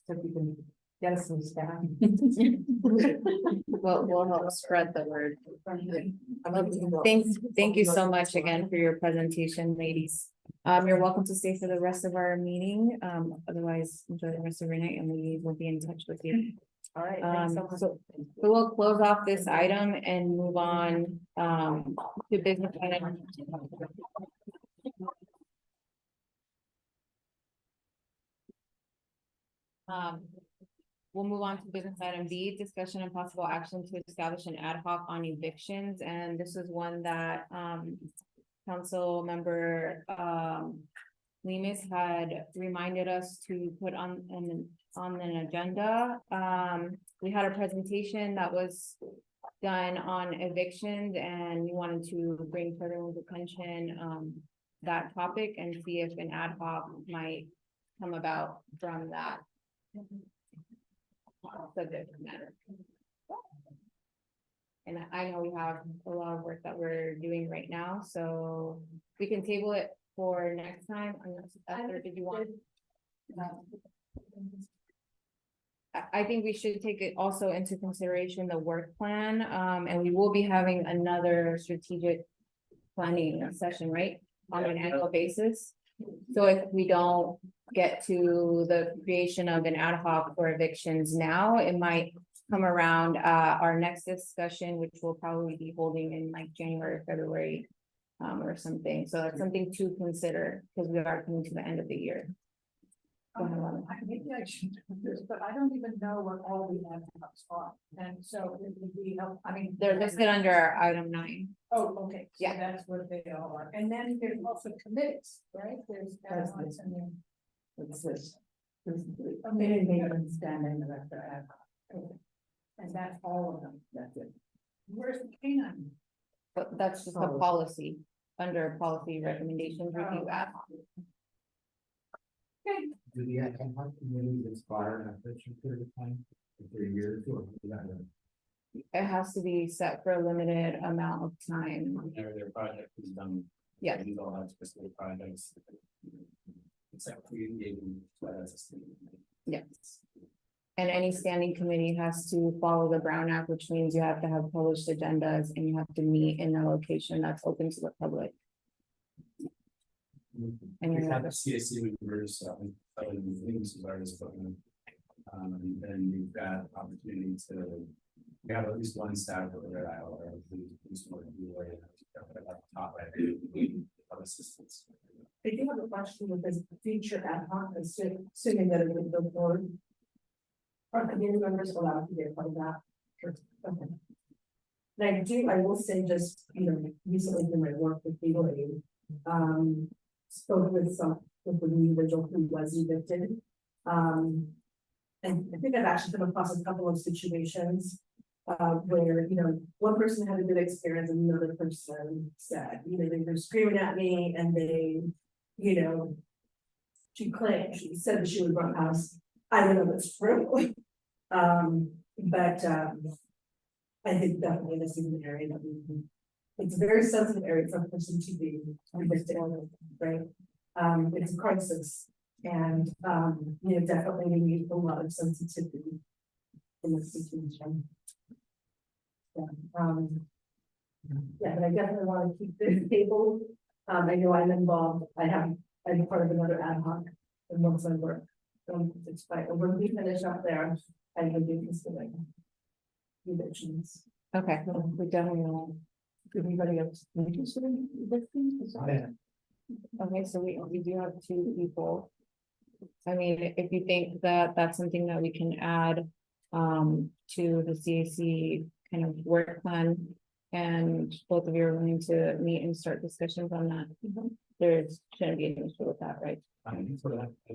So if you can get us some staff. We'll help spread the word. Thank you so much again for your presentation, ladies. You're welcome to stay for the rest of our meeting. Otherwise, enjoy the rest of your night and we will be in touch with you. All right. Thanks so much. So we'll close off this item and move on to business item. We'll move on to business item B, discussion and possible action to establish an ad hoc on evictions. And this is one that council member Lemus had reminded us to put on an agenda. We had a presentation that was done on evictions and we wanted to bring to everyone's attention that topic and see if an ad hoc might come about from that subject matter. And I know we have a lot of work that we're doing right now, so we can table it for next time. Did you want? I think we should take it also into consideration the work plan, and we will be having another strategic planning session, right? On an annual basis. So if we don't get to the creation of an ad hoc for evictions now, it might come around our next discussion, which we'll probably be holding in like January, February, or something. So that's something to consider because we are coming to the end of the year. Maybe I should do this, but I don't even know what all the ad hocs are. And so it would be, They're listed under item 9. Oh, okay. So Yeah. that's what they all are. And then there's also committees, right? There's ad hocs and then. It's this. Committee and standing director ad hoc. And that's all of them, that's it. Where's the canine? But that's just a Policy. policy, under policy recommendations review ad hoc. Do the ad hoc committees expire after a certain period of time? For a year or two, or is that right? It has to be set for a limited amount of time. Whenever their project is done. Yeah. These all have specific projects. It's like creating. Yes. And any standing committee has to follow the Brown Act, which means you have to have published agendas and you have to meet in a location that's open to the public. And We you have have, the CAC members, things is already spoken. And you've got opportunity to, we have at least one staff over there, or at least one top of assistance. I do have a question with this future ad hoc, assuming that it would go forward. Are community members allowed to be a part of that? Okay. And I will say just, recently in my work with legal aid, spoke with with the individual who was evicted. And I think I've actually come across a couple of situations where, one person had a good experience and another person said, they were screaming at me and they, she said that she would run house. I don't know if it's true. But I think definitely this is an area that it's a very sensitive area for a person to be evicted, right? It's a crisis. And, definitely we need a lot of sensitivity in this situation. Yeah, but I definitely want to keep this table. I know I'm involved. I'm part of another ad hoc and once I work. It's fine. When we finish up there, I will be considering evictions. okay, we definitely will. Everybody else interested in evictions? Okay, so we do have two people. I mean, if you think that that's something that we can add to the CAC kind of work plan. And both of you are willing to meet and start discussions on that. There shouldn't be an issue with that, right? And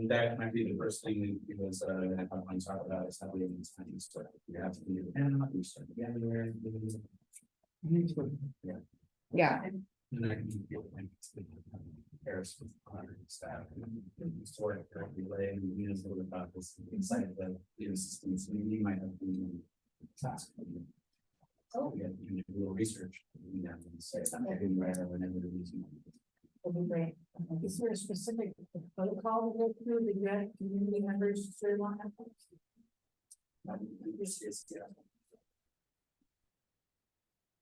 that might be the first thing because I want to talk about is how we have these things. So we have to be we start January. Yeah. Yeah, And I can feel like it's the comparison with 100 staff and sort of relay and a little bit about this excited that the systems we might have to task. Oh, yeah, you can do a little research. You have to say something right or whenever the reason. That'd be great. Is there a specific protocol to go through that you have community members to serve on?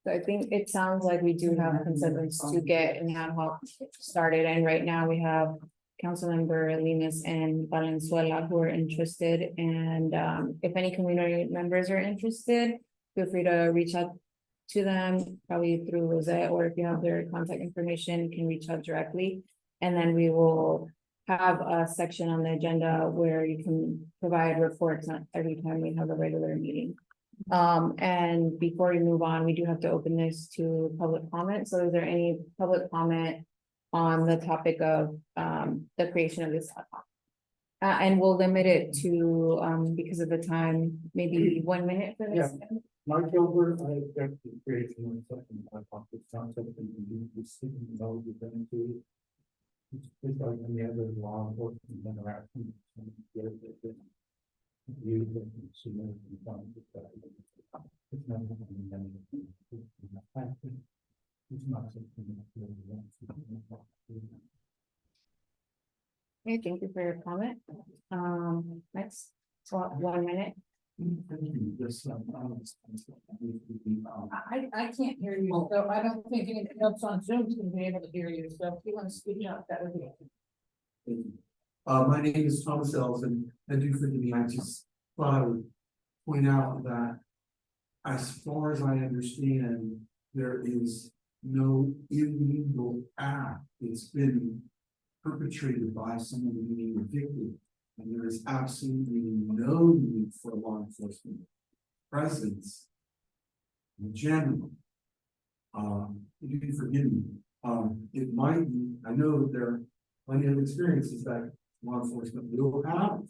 so I think it sounds like we do have consensus to get an ad hoc started, and right now we have Councilmember Limas and Valenzuela who are interested, and if any community members are interested, feel free to reach out to them, probably through Rosette, or if you have their contact information, you can reach out directly. And then we will have a section on the agenda where you can provide reports on every time we have a regular meeting. And before we move on, we do have to open this to public comment. So is there any public comment on the topic of the creation of this ad hoc? And we'll limit it to, because of the time, maybe 1 minute for this. Mark Gilbert, I got the creation of something I thought it sounds like the city knows you're going to. It's like any other law enforcement interaction. You submit it's not. It's not something that. Okay, thank you for your comment. Next, 1 minute. I can't hear you, so I don't think anything else on Zoom is gonna be able to hear you, so if you want to speak up, that would be. My name is Thomas Ellison. I do forgive me. I just thought I would point out that as far as I understand, there is no illegal act that's been perpetrated by someone being evicted. And there is absolutely no need for law enforcement presence in general. You can forgive me. It might be, I know that there are plenty of experiences that law enforcement will have.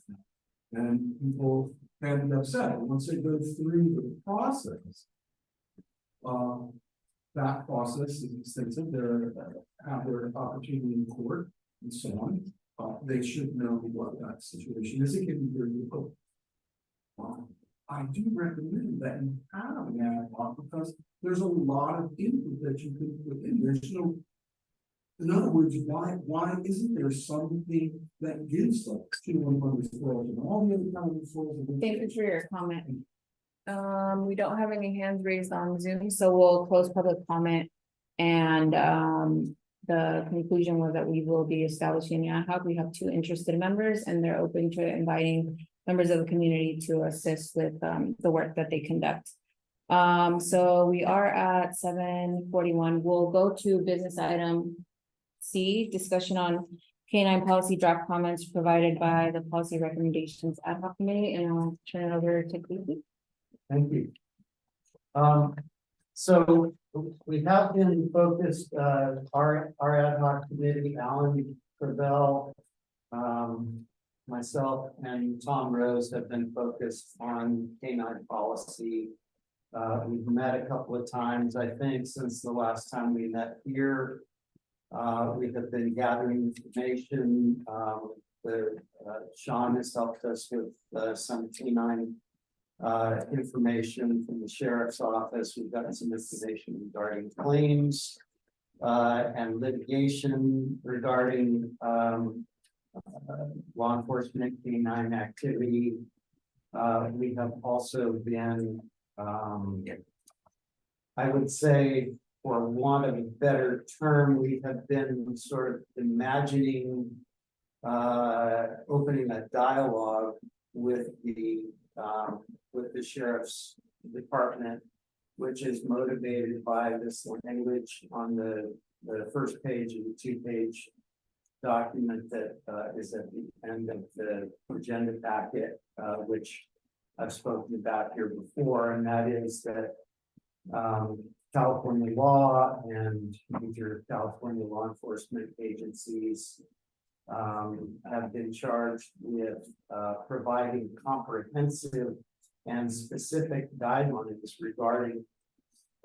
And people And upset, once they go through the process. That process is extensive, they're, have their opportunity in court and so on. They should know what that situation is, it can be very difficult. I do recommend that you have an ad hoc because there's a lot of input that you could put in, there's no. In other words, why isn't there something that gives us to one of the referrals and all the other kind of referrals? Thank you for your comment. We don't have any hands raised on Zoom, so we'll close public comment. And, the conclusion was that we will be establishing the ad hoc. We have 2 interested members and they're open to inviting members of the community to assist with, the work that they conduct. So we are at 7:41. We'll go to business item C, discussion on K-9 policy draft comments provided by the policy recommendations ad hoc committee, and I'll turn it over to Casey. Thank you. So we have been focused, our ad hoc committee, Alan Gravel, myself and Tom Rose have been focused on K-9 policy. We've met a couple of times, I think, since the last time we met here. We have been gathering information, Sean has helped us with some K-9 information from the sheriff's office. We've gotten some information regarding claims and litigation regarding law enforcement K-9 activity. We have also been, I would say, for want of a better term, we have been sort of imagining opening a dialogue with the sheriff's department, which is motivated by this language on the first page of the 2-page document that is at the end of the agenda packet, which I've spoken about here before, and that is that California law and major California law enforcement agencies have been charged with providing comprehensive and specific guidelines regarding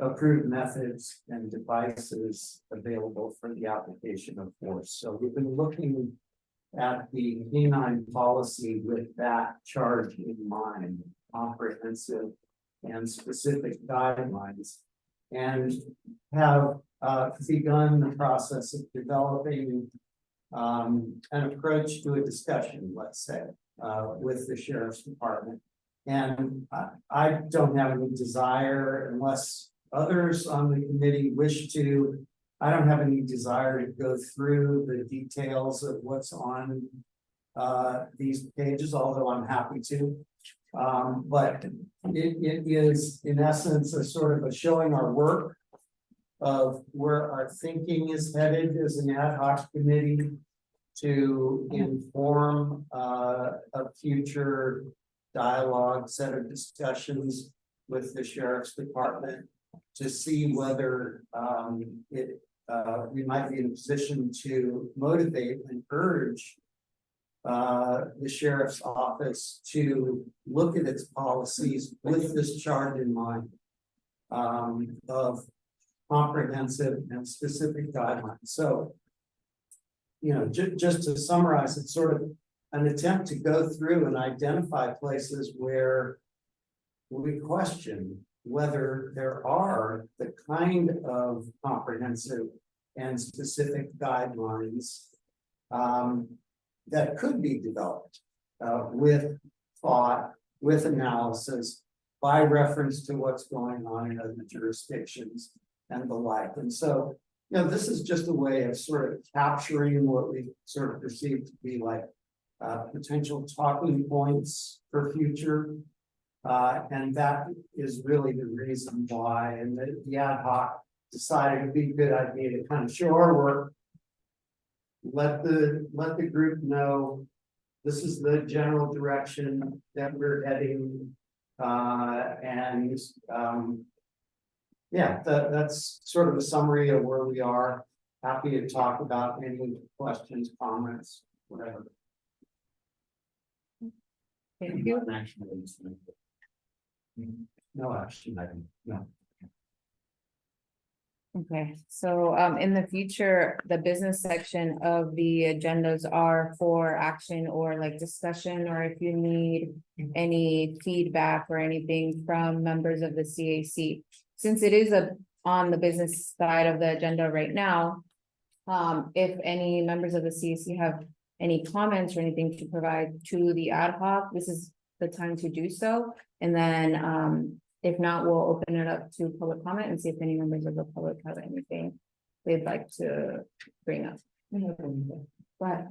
approved methods and devices available for the application of force. So we've been looking at the K-9 policy with that charge in mind, comprehensive and specific guidelines, and have begun the process of developing an approach to a discussion, let's say, with the sheriff's department. And I don't have any desire, unless others on the committee wish to, I don't have any desire to go through the details of what's on these pages, although I'm happy to. But it is in essence a sort of a showing our work of where our thinking is headed as an ad hoc committee to inform a future dialogue, set of discussions with the sheriff's department to see whether we might be in a position to motivate and urge the sheriff's office to look at its policies with this chart in mind of comprehensive and specific guidelines. So, you know, just to summarize, it's sort of an attempt to go through and identify places where we question whether there are the kind of comprehensive and specific guidelines that could be developed with thought, with analysis, by reference to what's going on in other jurisdictions and the like. And so, you know, this is just a way of sort of capturing what we sort of perceive to be like potential talking points for future. And that is really the reason why, and the ad hoc decided it'd be a good idea to kind of show our work. Let the group know this is the general direction that we're heading. Yeah, that's sort of a summary of where we are. Happy to talk about any questions, comments, whatever. Thank you. Not actually, no action, I can, no. Okay, so in the future, the business section of the agendas are for action or like discussion, or if you need any feedback or anything from members of the CAC. Since it is on the business side of the agenda right now, if any members of the CAC have any comments or anything to provide to the ad hoc, this is the time to do so. And then if not, we'll open it up to public comment and see if any members of the public have anything they'd like to bring up. But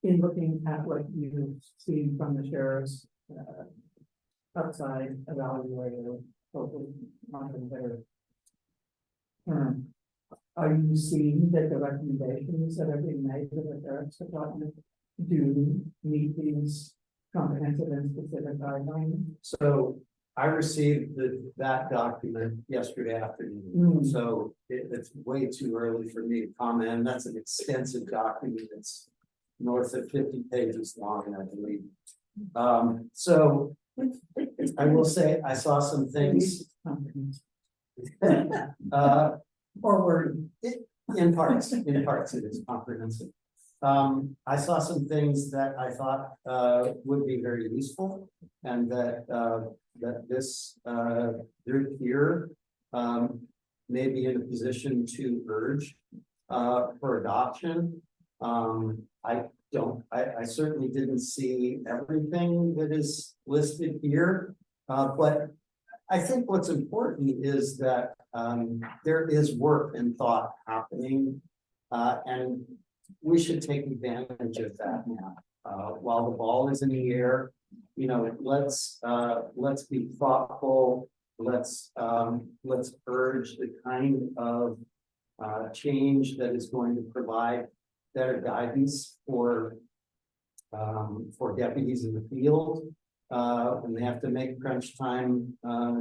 in looking at what you've seen from the sheriff's outside evaluator, hopefully not in better term, are you seeing that the recommendations that are being made to the sheriff's department do meet these comprehensive and specific guidelines? So I received that document yesterday afternoon, so it's way too early for me to comment. That's an extensive document. It's north of 50 pages long, I believe. So I will say I saw some things. Or were in parts it is comprehensive. I saw some things that I thought would be very useful, and that this group here may be in a position to urge for adoption. I certainly didn't see everything that is listed here, but I think what's important is that there is work and thought happening, and we should take advantage of that now. While the ball is in the air, you know, let's be thoughtful. Let's urge the kind of change that is going to provide better guidance for deputies in the field when they have to make crunch time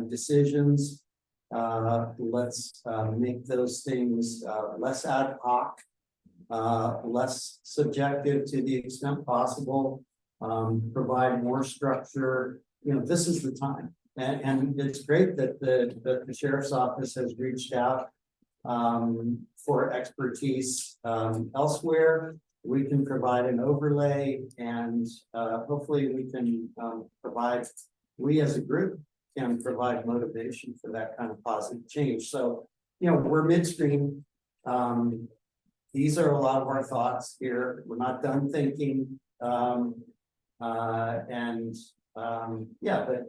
decisions. Let's make those things less ad hoc, less subjective to the extent possible, provide more structure. You know, this is the time, and it's great that the sheriff's office has reached out for expertise elsewhere. We can provide an overlay, and hopefully we can we as a group can provide motivation for that kind of positive change. So, you know, we're midstream. These are a lot of our thoughts here. We're not done thinking. Yeah, but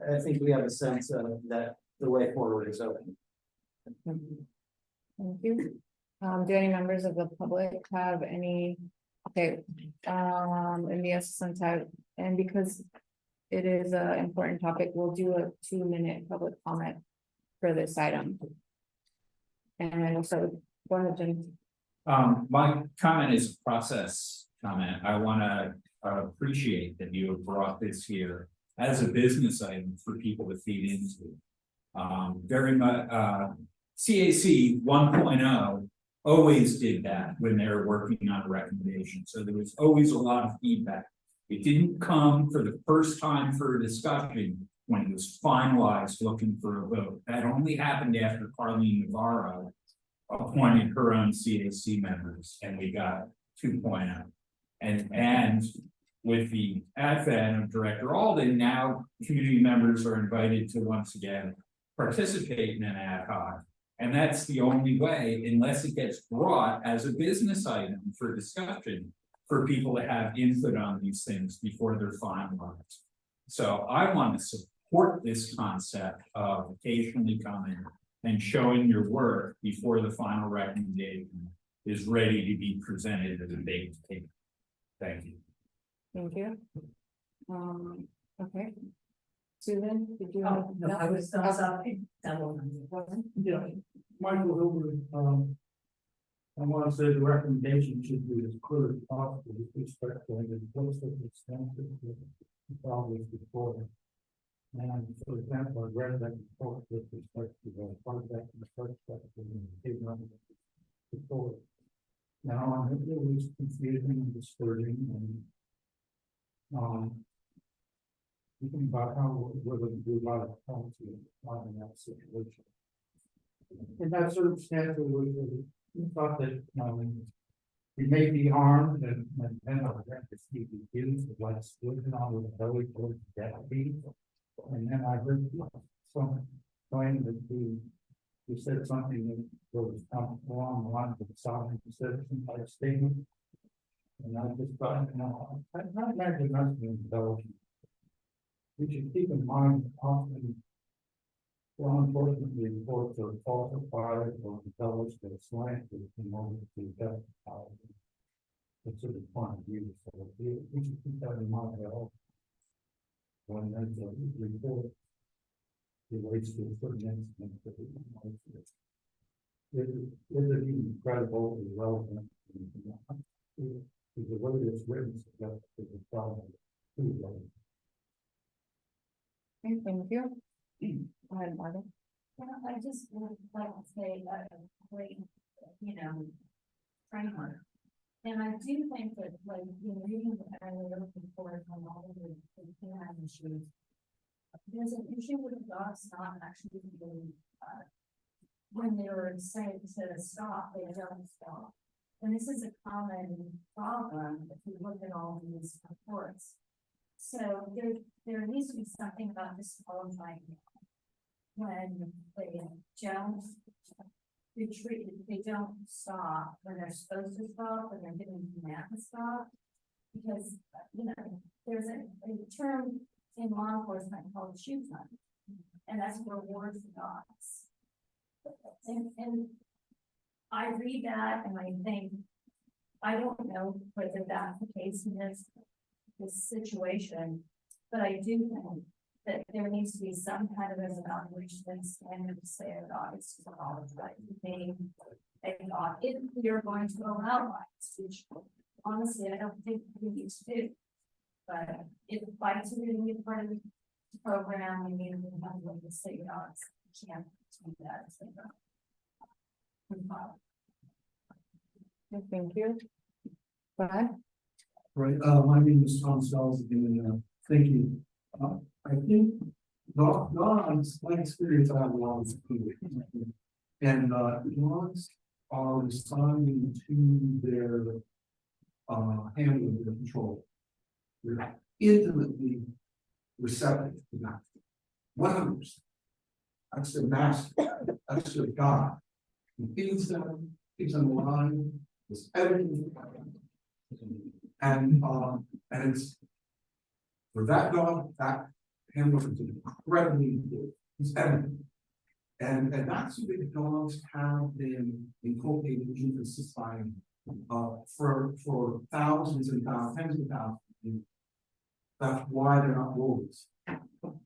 I think we have a sense of that the way forward is open. Thank you. Do any members of the public have any, okay, in the essence type, and because it is an important topic, we'll do a 2-minute public comment for this item. And so, go ahead, Jim. My comment is a process comment. I want to appreciate that you have brought this here as a business item for people to feed into. Very much, CAC 1.0 always did that when they were working on a recommendation. So there was always a lot of feedback. It didn't come for the first time for a discussion when it was finalized looking for a vote. That only happened after Carlene Navarro appointed her own CAC members, and we got 2.0. And with the advent of Director Alden, now community members are invited to once again participate in an ad hoc. And that's the only way, unless it gets brought as a business item for discussion, for people to have input on these things before they're finalized. So I want to support this concept of occasionally coming and showing your work before the final recommendation is ready to be presented as a baked cake. Thank you. Thank you. Okay. Susan, did you have? No, I was sorry. Yeah, Michael Hilbert, I want to say the recommendation should be as clear as possible with respect to the post of the extension problems before. And for example, I read that report with respect to the contact in the first section before. Now, it was confusing and disturbing and. Thinking about how we're going to do a lot of policy in that situation. In that circumstance, we thought that, we may be armed and our records need to be used, like splitting on with a belly full of death beat. And then I heard some claim that we said something that was along the lines of the sovereign citizen type statement. And I just thought, I'm not imagine us being intelligent. We should keep in mind often law enforcement reports are falsified or embellished or slanted in order to justify the sort of point of view. So we should keep that in mind at all. When there's a report relates to a certain incident that is it even credible or relevant? Is the way it's written suggests that the problem is relevant. Okay, thank you. Go ahead, Margaret. I just would like to say a great, framework. And I do think that, like, reading the earlier report on all of the canine issues, there's an issue with the dogs not actually being, when they were saying to stop, they don't stop. And this is a common problem if you look at all of these reports. So there needs to be something about disqualifying when they don't retreat, they don't stop when they're supposed to stop, when they're given command to stop. Because, there's a term in law enforcement called shoe time, and that's reward for dogs. And I read that and I think, I don't know whether that's the case in this situation, but I do think that there needs to be some kind of an evaluation standard to say a dog is qualified to be a dog, if you're going to allow bites, which honestly, I don't think we need to do. But if bites are going to be part of the program, we need to have a way to say dogs can't do that. Thank you. Go ahead. Right, my name is Tom Sells again, thank you. I think, not my experience, I have a lot of experience. And, dogs are responding to their, handling their control. They're intimately receptive to that. 100%. That's their master, that's their God. He feeds them, keeps them alive, does everything. And it's for that dog, that handler is incredibly good. He's everything. And that's the way the dogs have been inculcated into society for thousands and thousands, tens of thousands of years. That's why they're not wolves,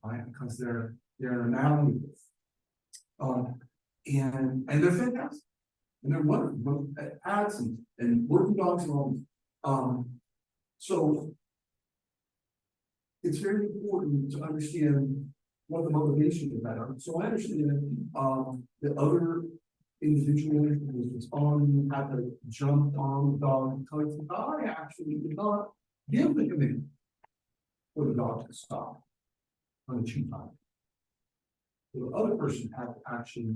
right? Because they're malleable. And they're fantastic. And they're wonderful. Ads and working dogs and all. So it's very important to understand what the motivation of that are. So I understand the other individual who was responding had to jump on the dog because the dog actually did not give the command for the dog to stop on the chew time. The other person had to actually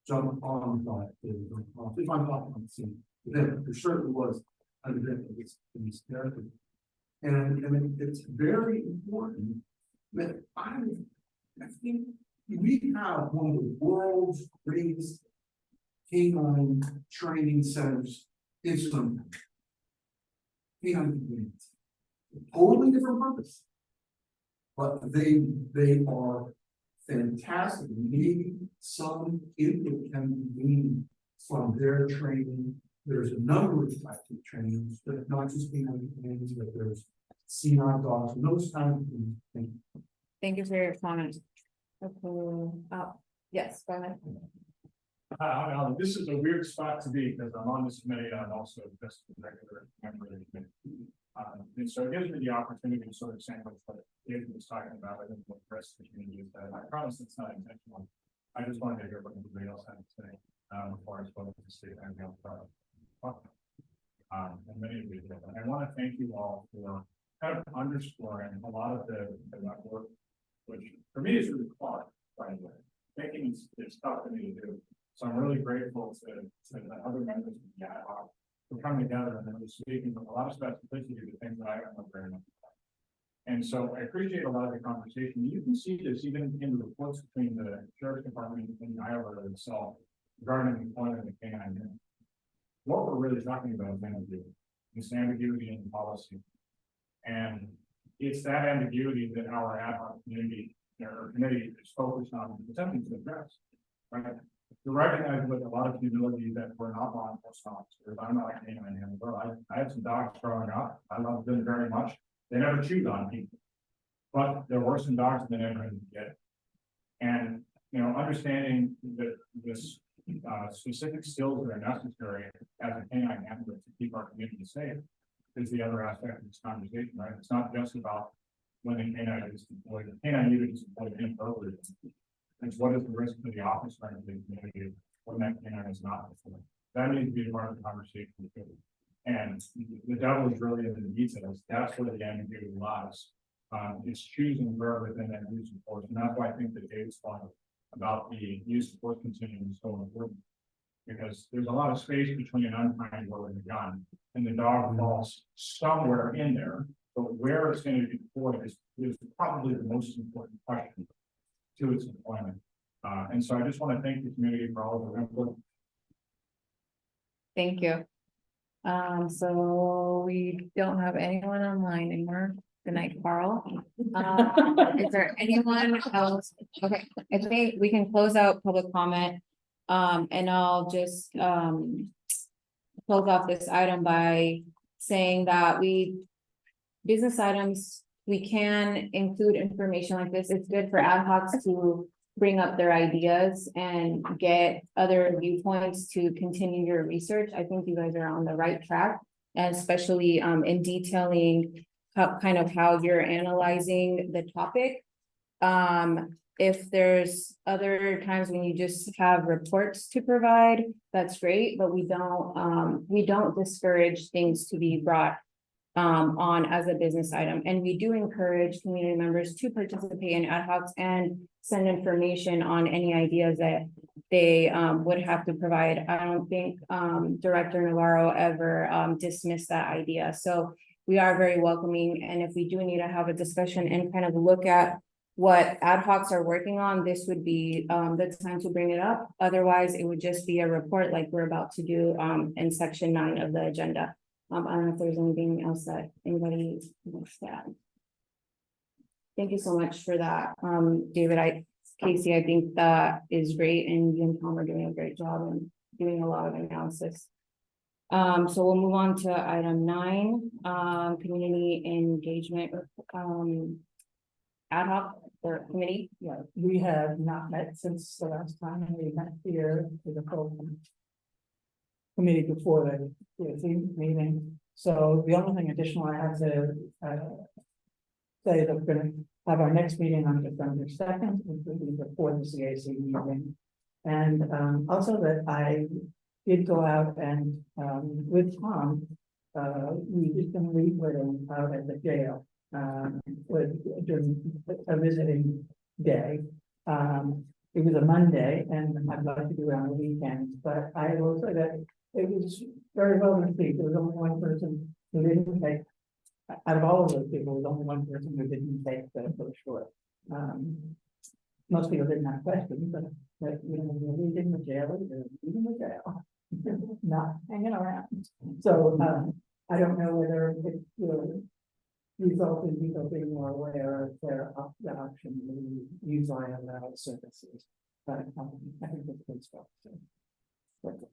jump on the dog. If I'm talking on the scene, then there certainly was an event in this character. And it's very important that I think we have one of the world's greatest canine training centers in some canine convenience. Totally different purpose. But they are fantastic. Maybe some input can be gleaned from their training. There's a number of types of trainings, but not just canine trainings, but there's C9 dogs, and those kinds of things. Thank you for your comment. Okay, yes, go ahead. This is a weird spot to be because I'm on this committee and I'm also just a regular member of the committee. And so it gives me the opportunity to sort of sandwich what David was talking about. I think what the rest of the community is that. I promise it's not intentional. I just wanted to hear what everybody else had to say, as far as what the state and the And many of you did. And I want to thank you all for kind of underscoring a lot of the work, which for me is really hard, by the way. Thinking is tough for me to do. So I'm really grateful to the other members of the ad hoc for coming together and really speaking with a lot of specificity to things that I don't know very much about. And so I appreciate a lot of the conversation. You can see this even in the reports between the sheriff's department and Iowa itself regarding the employment of the canine unit. What we're really talking about is ambiguity. It's ambiguity in policy. And it's that ambiguity that our ad hoc community or committee is focused on attempting to address. Right? To recognize with a lot of humility that we're not law enforcement officers. I'm not a canine handler. I had some dogs growing up. I loved them very much. They never chewed on people. But there were some dogs that never had to get. And understanding that this specific skills that are necessary as a canine handler to keep our community safe is the other aspect of this conversation, right? It's not just about when the canine is deployed, the canine unit is deployed inappropriately. It's what is the risk to the officer and the community when that canine is not deployed. That needs to be part of the conversation too. And the devil is really in the details. That's where the ambiguity lies. It's choosing where within that use of force, and that's why I think that Dave's point about the use of force continuum is so important. Because there's a lot of space between an untrained word and a gun, and the dog falls somewhere in there. But where it's going to be deployed is probably the most important question to its deployment. And so I just want to thank the community for all of their input. Thank you. So we don't have anyone online anymore. Good night, Carl. Is there anyone else? Okay, I think we can close out public comment. And I'll just close off this item by saying that business items, we can include information like this. It's good for ad hocs to bring up their ideas and get other viewpoints to continue your research. I think you guys are on the right track, and especially in detailing how you're analyzing the topic. If there's other times when you just have reports to provide, that's great, but we don't discourage things to be brought on as a business item. And we do encourage community members to participate in ad hocs and send information on any ideas that they would have to provide. I don't think Director Navarro ever dismissed that idea. So we are very welcoming, and if we do need to have a discussion and kind of look at what ad hocs are working on, this would be the time to bring it up. Otherwise, it would just be a report like we're about to do in section 9 of the agenda. I don't know if there's anything else that anybody wants to add. Thank you so much for that, David. Casey, I think that is great, and you and Tom are doing a great job and doing a lot of analysis. So we'll move on to item 9, community engagement ad hoc or committee. Yeah, we have not met since the last time, and we met here for the full committee before the meeting. So the only thing additional I have to say that we're going to have our next meeting on December 2nd, which will be before the CAC meeting. And also that I did go out and with Tom, we did some reading out at the jail during a visiting day. It was a Monday, and I'd like to do it on the weekends, but I will say that it was very well received. There was only one person who didn't take, out of all of those people, there was only one person who didn't take the brochure. Most people didn't have questions, but you're leaving the jail, you're leaving the jail, not hanging around. So I don't know whether it will result in people being more aware of their option to use IML services. But I think it's good stuff. So.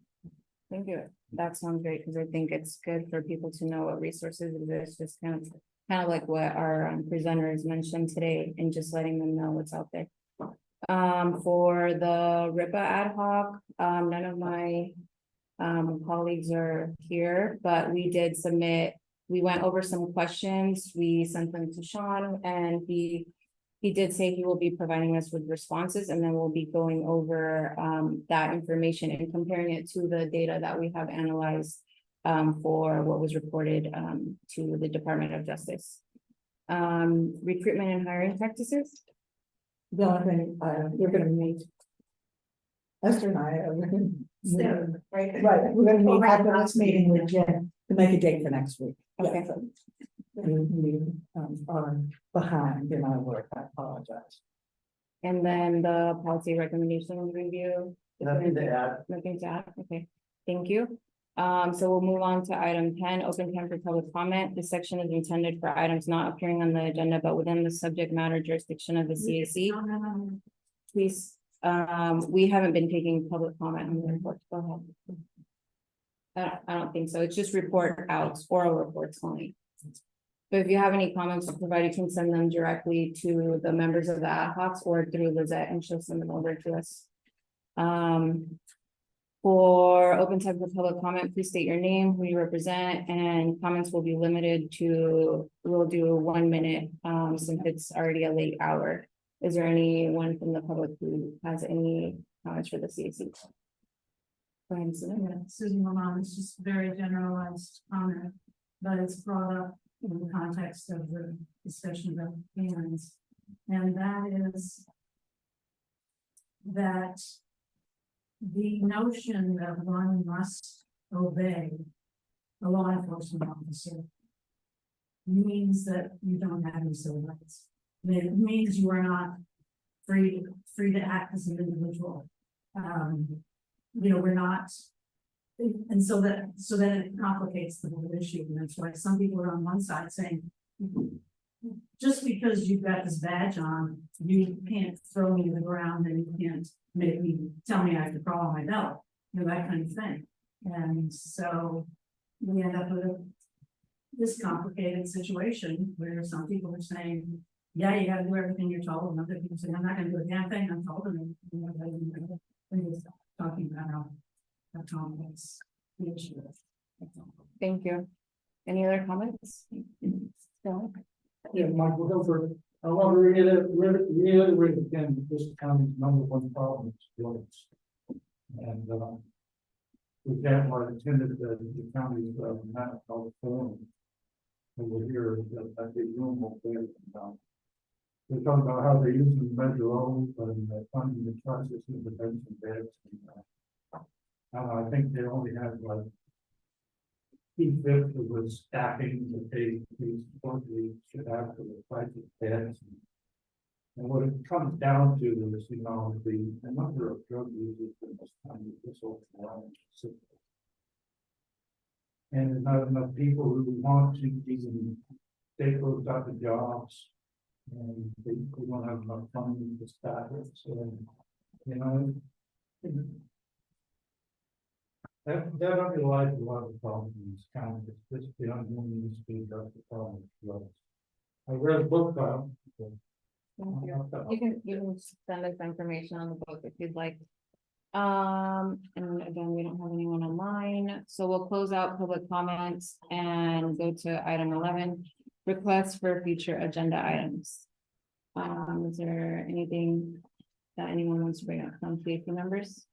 Thank you. That sounds great, because I think it's good for people to know what resources exist, just kind of like what our presenters mentioned today, and just letting them know what's out there. For the RIPA ad hoc, none of my colleagues are here, but we did submit. We went over some questions. We sent them to Sean, and he did say he will be providing us with responses, and then we'll be going over that information and comparing it to the data that we have analyzed for what was reported, to the Department of Justice. Recruitment and hiring practices. The only thing, we're gonna meet. Esther and I are gonna. Soon, right? Right, we're gonna meet at the next meeting with Jen to make a date for next week. Okay. Yeah, so we are behind in our work, I apologize. And then the policy recommendation review. Nothing to add. Nothing to add, okay, thank you. So we'll move on to item 10, open time for public comment. This section is intended for items not appearing on the agenda, but within the subject matter jurisdiction of the CAC. Please, we haven't been taking public comment on the report, go ahead. I don't think so, it's just report outs, oral reports only. But if you have any comments to provide, you can send them directly to the members of the ad hocs or through Lizette and she'll send them over to us. For open time for public comment, please state your name, who you represent, and comments will be limited to, we'll do 1 minute, since it's already a late hour. Is there anyone from the public who has any comments for the CAC? Go ahead, Susan. Susan Lamont, it's just very generalized comment, but it's brought up in the context of the discussion about payments. And that is that the notion that one must obey a law enforcement officer means that you don't have any civil rights. It means you are not free to act as an individual. We're not, and so that it complicates the whole issue, and that's why some people are on one side saying, just because you've got this badge on, you can't throw me to the ground and you can't make me, tell me I have to crawl on my belly, that kind of thing. And so we end up with this complicated situation where some people are saying, yeah, you gotta do everything you're told, and other people say, I'm not gonna do a damn thing I'm told, and we're just talking about how complex the issue is. Thank you. Any other comments? No? Yeah, Michael Hilbert, I want to reiterate again, this county's #1 problem is roads. And, we have attended the county's, not called forum. And we're here at the room up there. They're talking about how they're using measure roads and funding the process of the bench and beds. I think they only have like fifth of the staffing that they supposedly should have for the price of beds. And what it comes down to is, the number of drug users in this county is so system. And there's not enough people who want to even take those type of jobs. And they don't have enough funding to staff it, so, that underlies a lot of the problems in this county. It's just the ongoing use of the problem. I read a book about. You can send us information on the book if you'd like. And again, we don't have anyone online, so we'll close out public comments and go to item 11, requests for future agenda items. Is there anything that anyone wants to bring up from CAC members?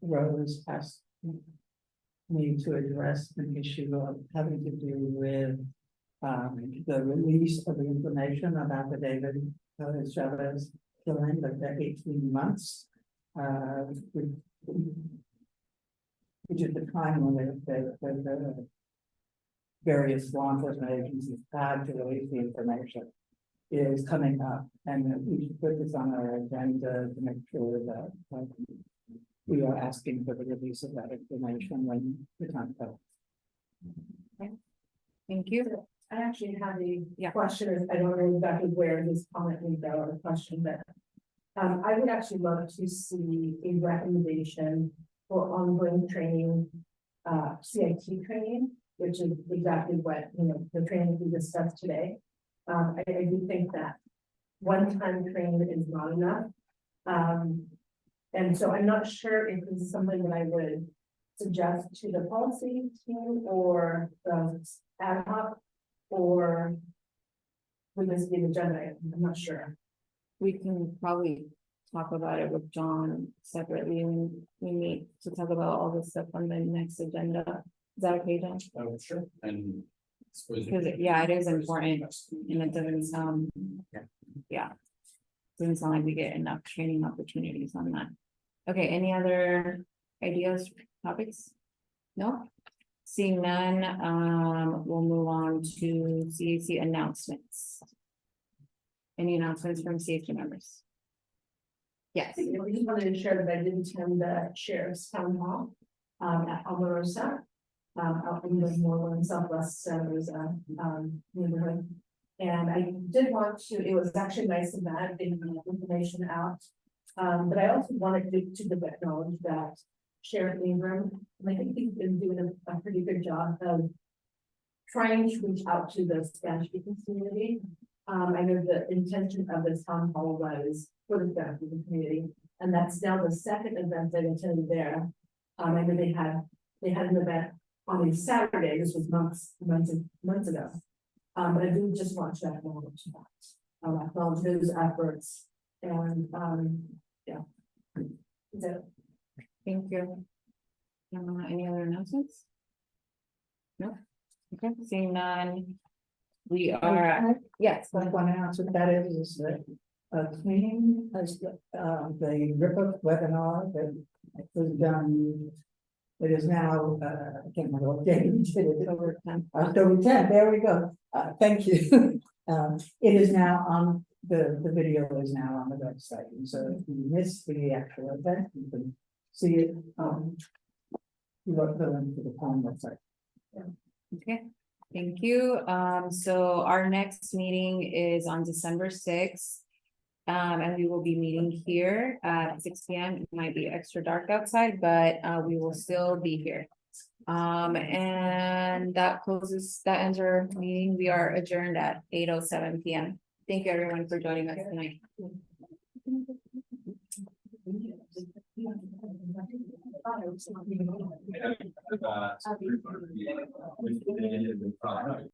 Rose asked me to address an issue of having to do with the release of the information about the David Chavez killing of the 18 months. Which is the time when the various law enforcement agencies had to release the information is coming up, and that we should put this on our agenda to make sure that we are asking for the release of that information when the time comes. Okay. Thank you. I actually have a Yeah. question, I don't know exactly where this comment would go, or the question, but I would actually love to see a recommendation for ongoing training, CIT training, which is exactly what, the training we discussed today. I do think that one-time training is not enough. And so I'm not sure if this is something that I would suggest to the policy team or the ad hoc, or would this be the agenda item? I'm not sure. We can probably talk about it with John separately when we meet to talk about all this stuff on the next agenda. Is that okay, John? Oh, sure, and. Because, yeah, it is important and it doesn't sound, yeah. Doesn't sound like we get enough training opportunities on that. Okay, any other ideas, topics? No? Seeing none, we'll move on to CAC announcements. Any announcements from CAC members? Yes. I just wanted to share that I did attend the sheriff's town hall, at Omarosa. Out in the Moreland Southwest Center's neighborhood. And I did want to, it was actually nice of that, getting the information out. But I also wanted to acknowledge that Sheriff Ingram, and I think he's been doing a pretty good job of trying to reach out to the Spanish speaking community. I know the intention of this town hall was for the Spanish speaking community, and that's now the second event that I attended there. I know they had an event on a Saturday, this was months ago. But I do just want to acknowledge that, acknowledge those efforts and, yeah. That's it. Thank you. Any other announcements? No? Okay, seeing none. We are, yes, Like one announcement that is that cleaning has the RIPA webinar that was done. It is now, I can't remember what day we did it, October 10th, there we go. Thank you. It is now on, the video is now on the website, and so if you missed the actual event, you can see it, you wrote the link to the town website. okay, thank you. So our next meeting is on December 6th. And we will be meeting here at 6 p.m. It might be extra dark outside, but we will still be here. And that ends our meeting. We are adjourned at 8:07 p.m. Thank you everyone for joining us tonight.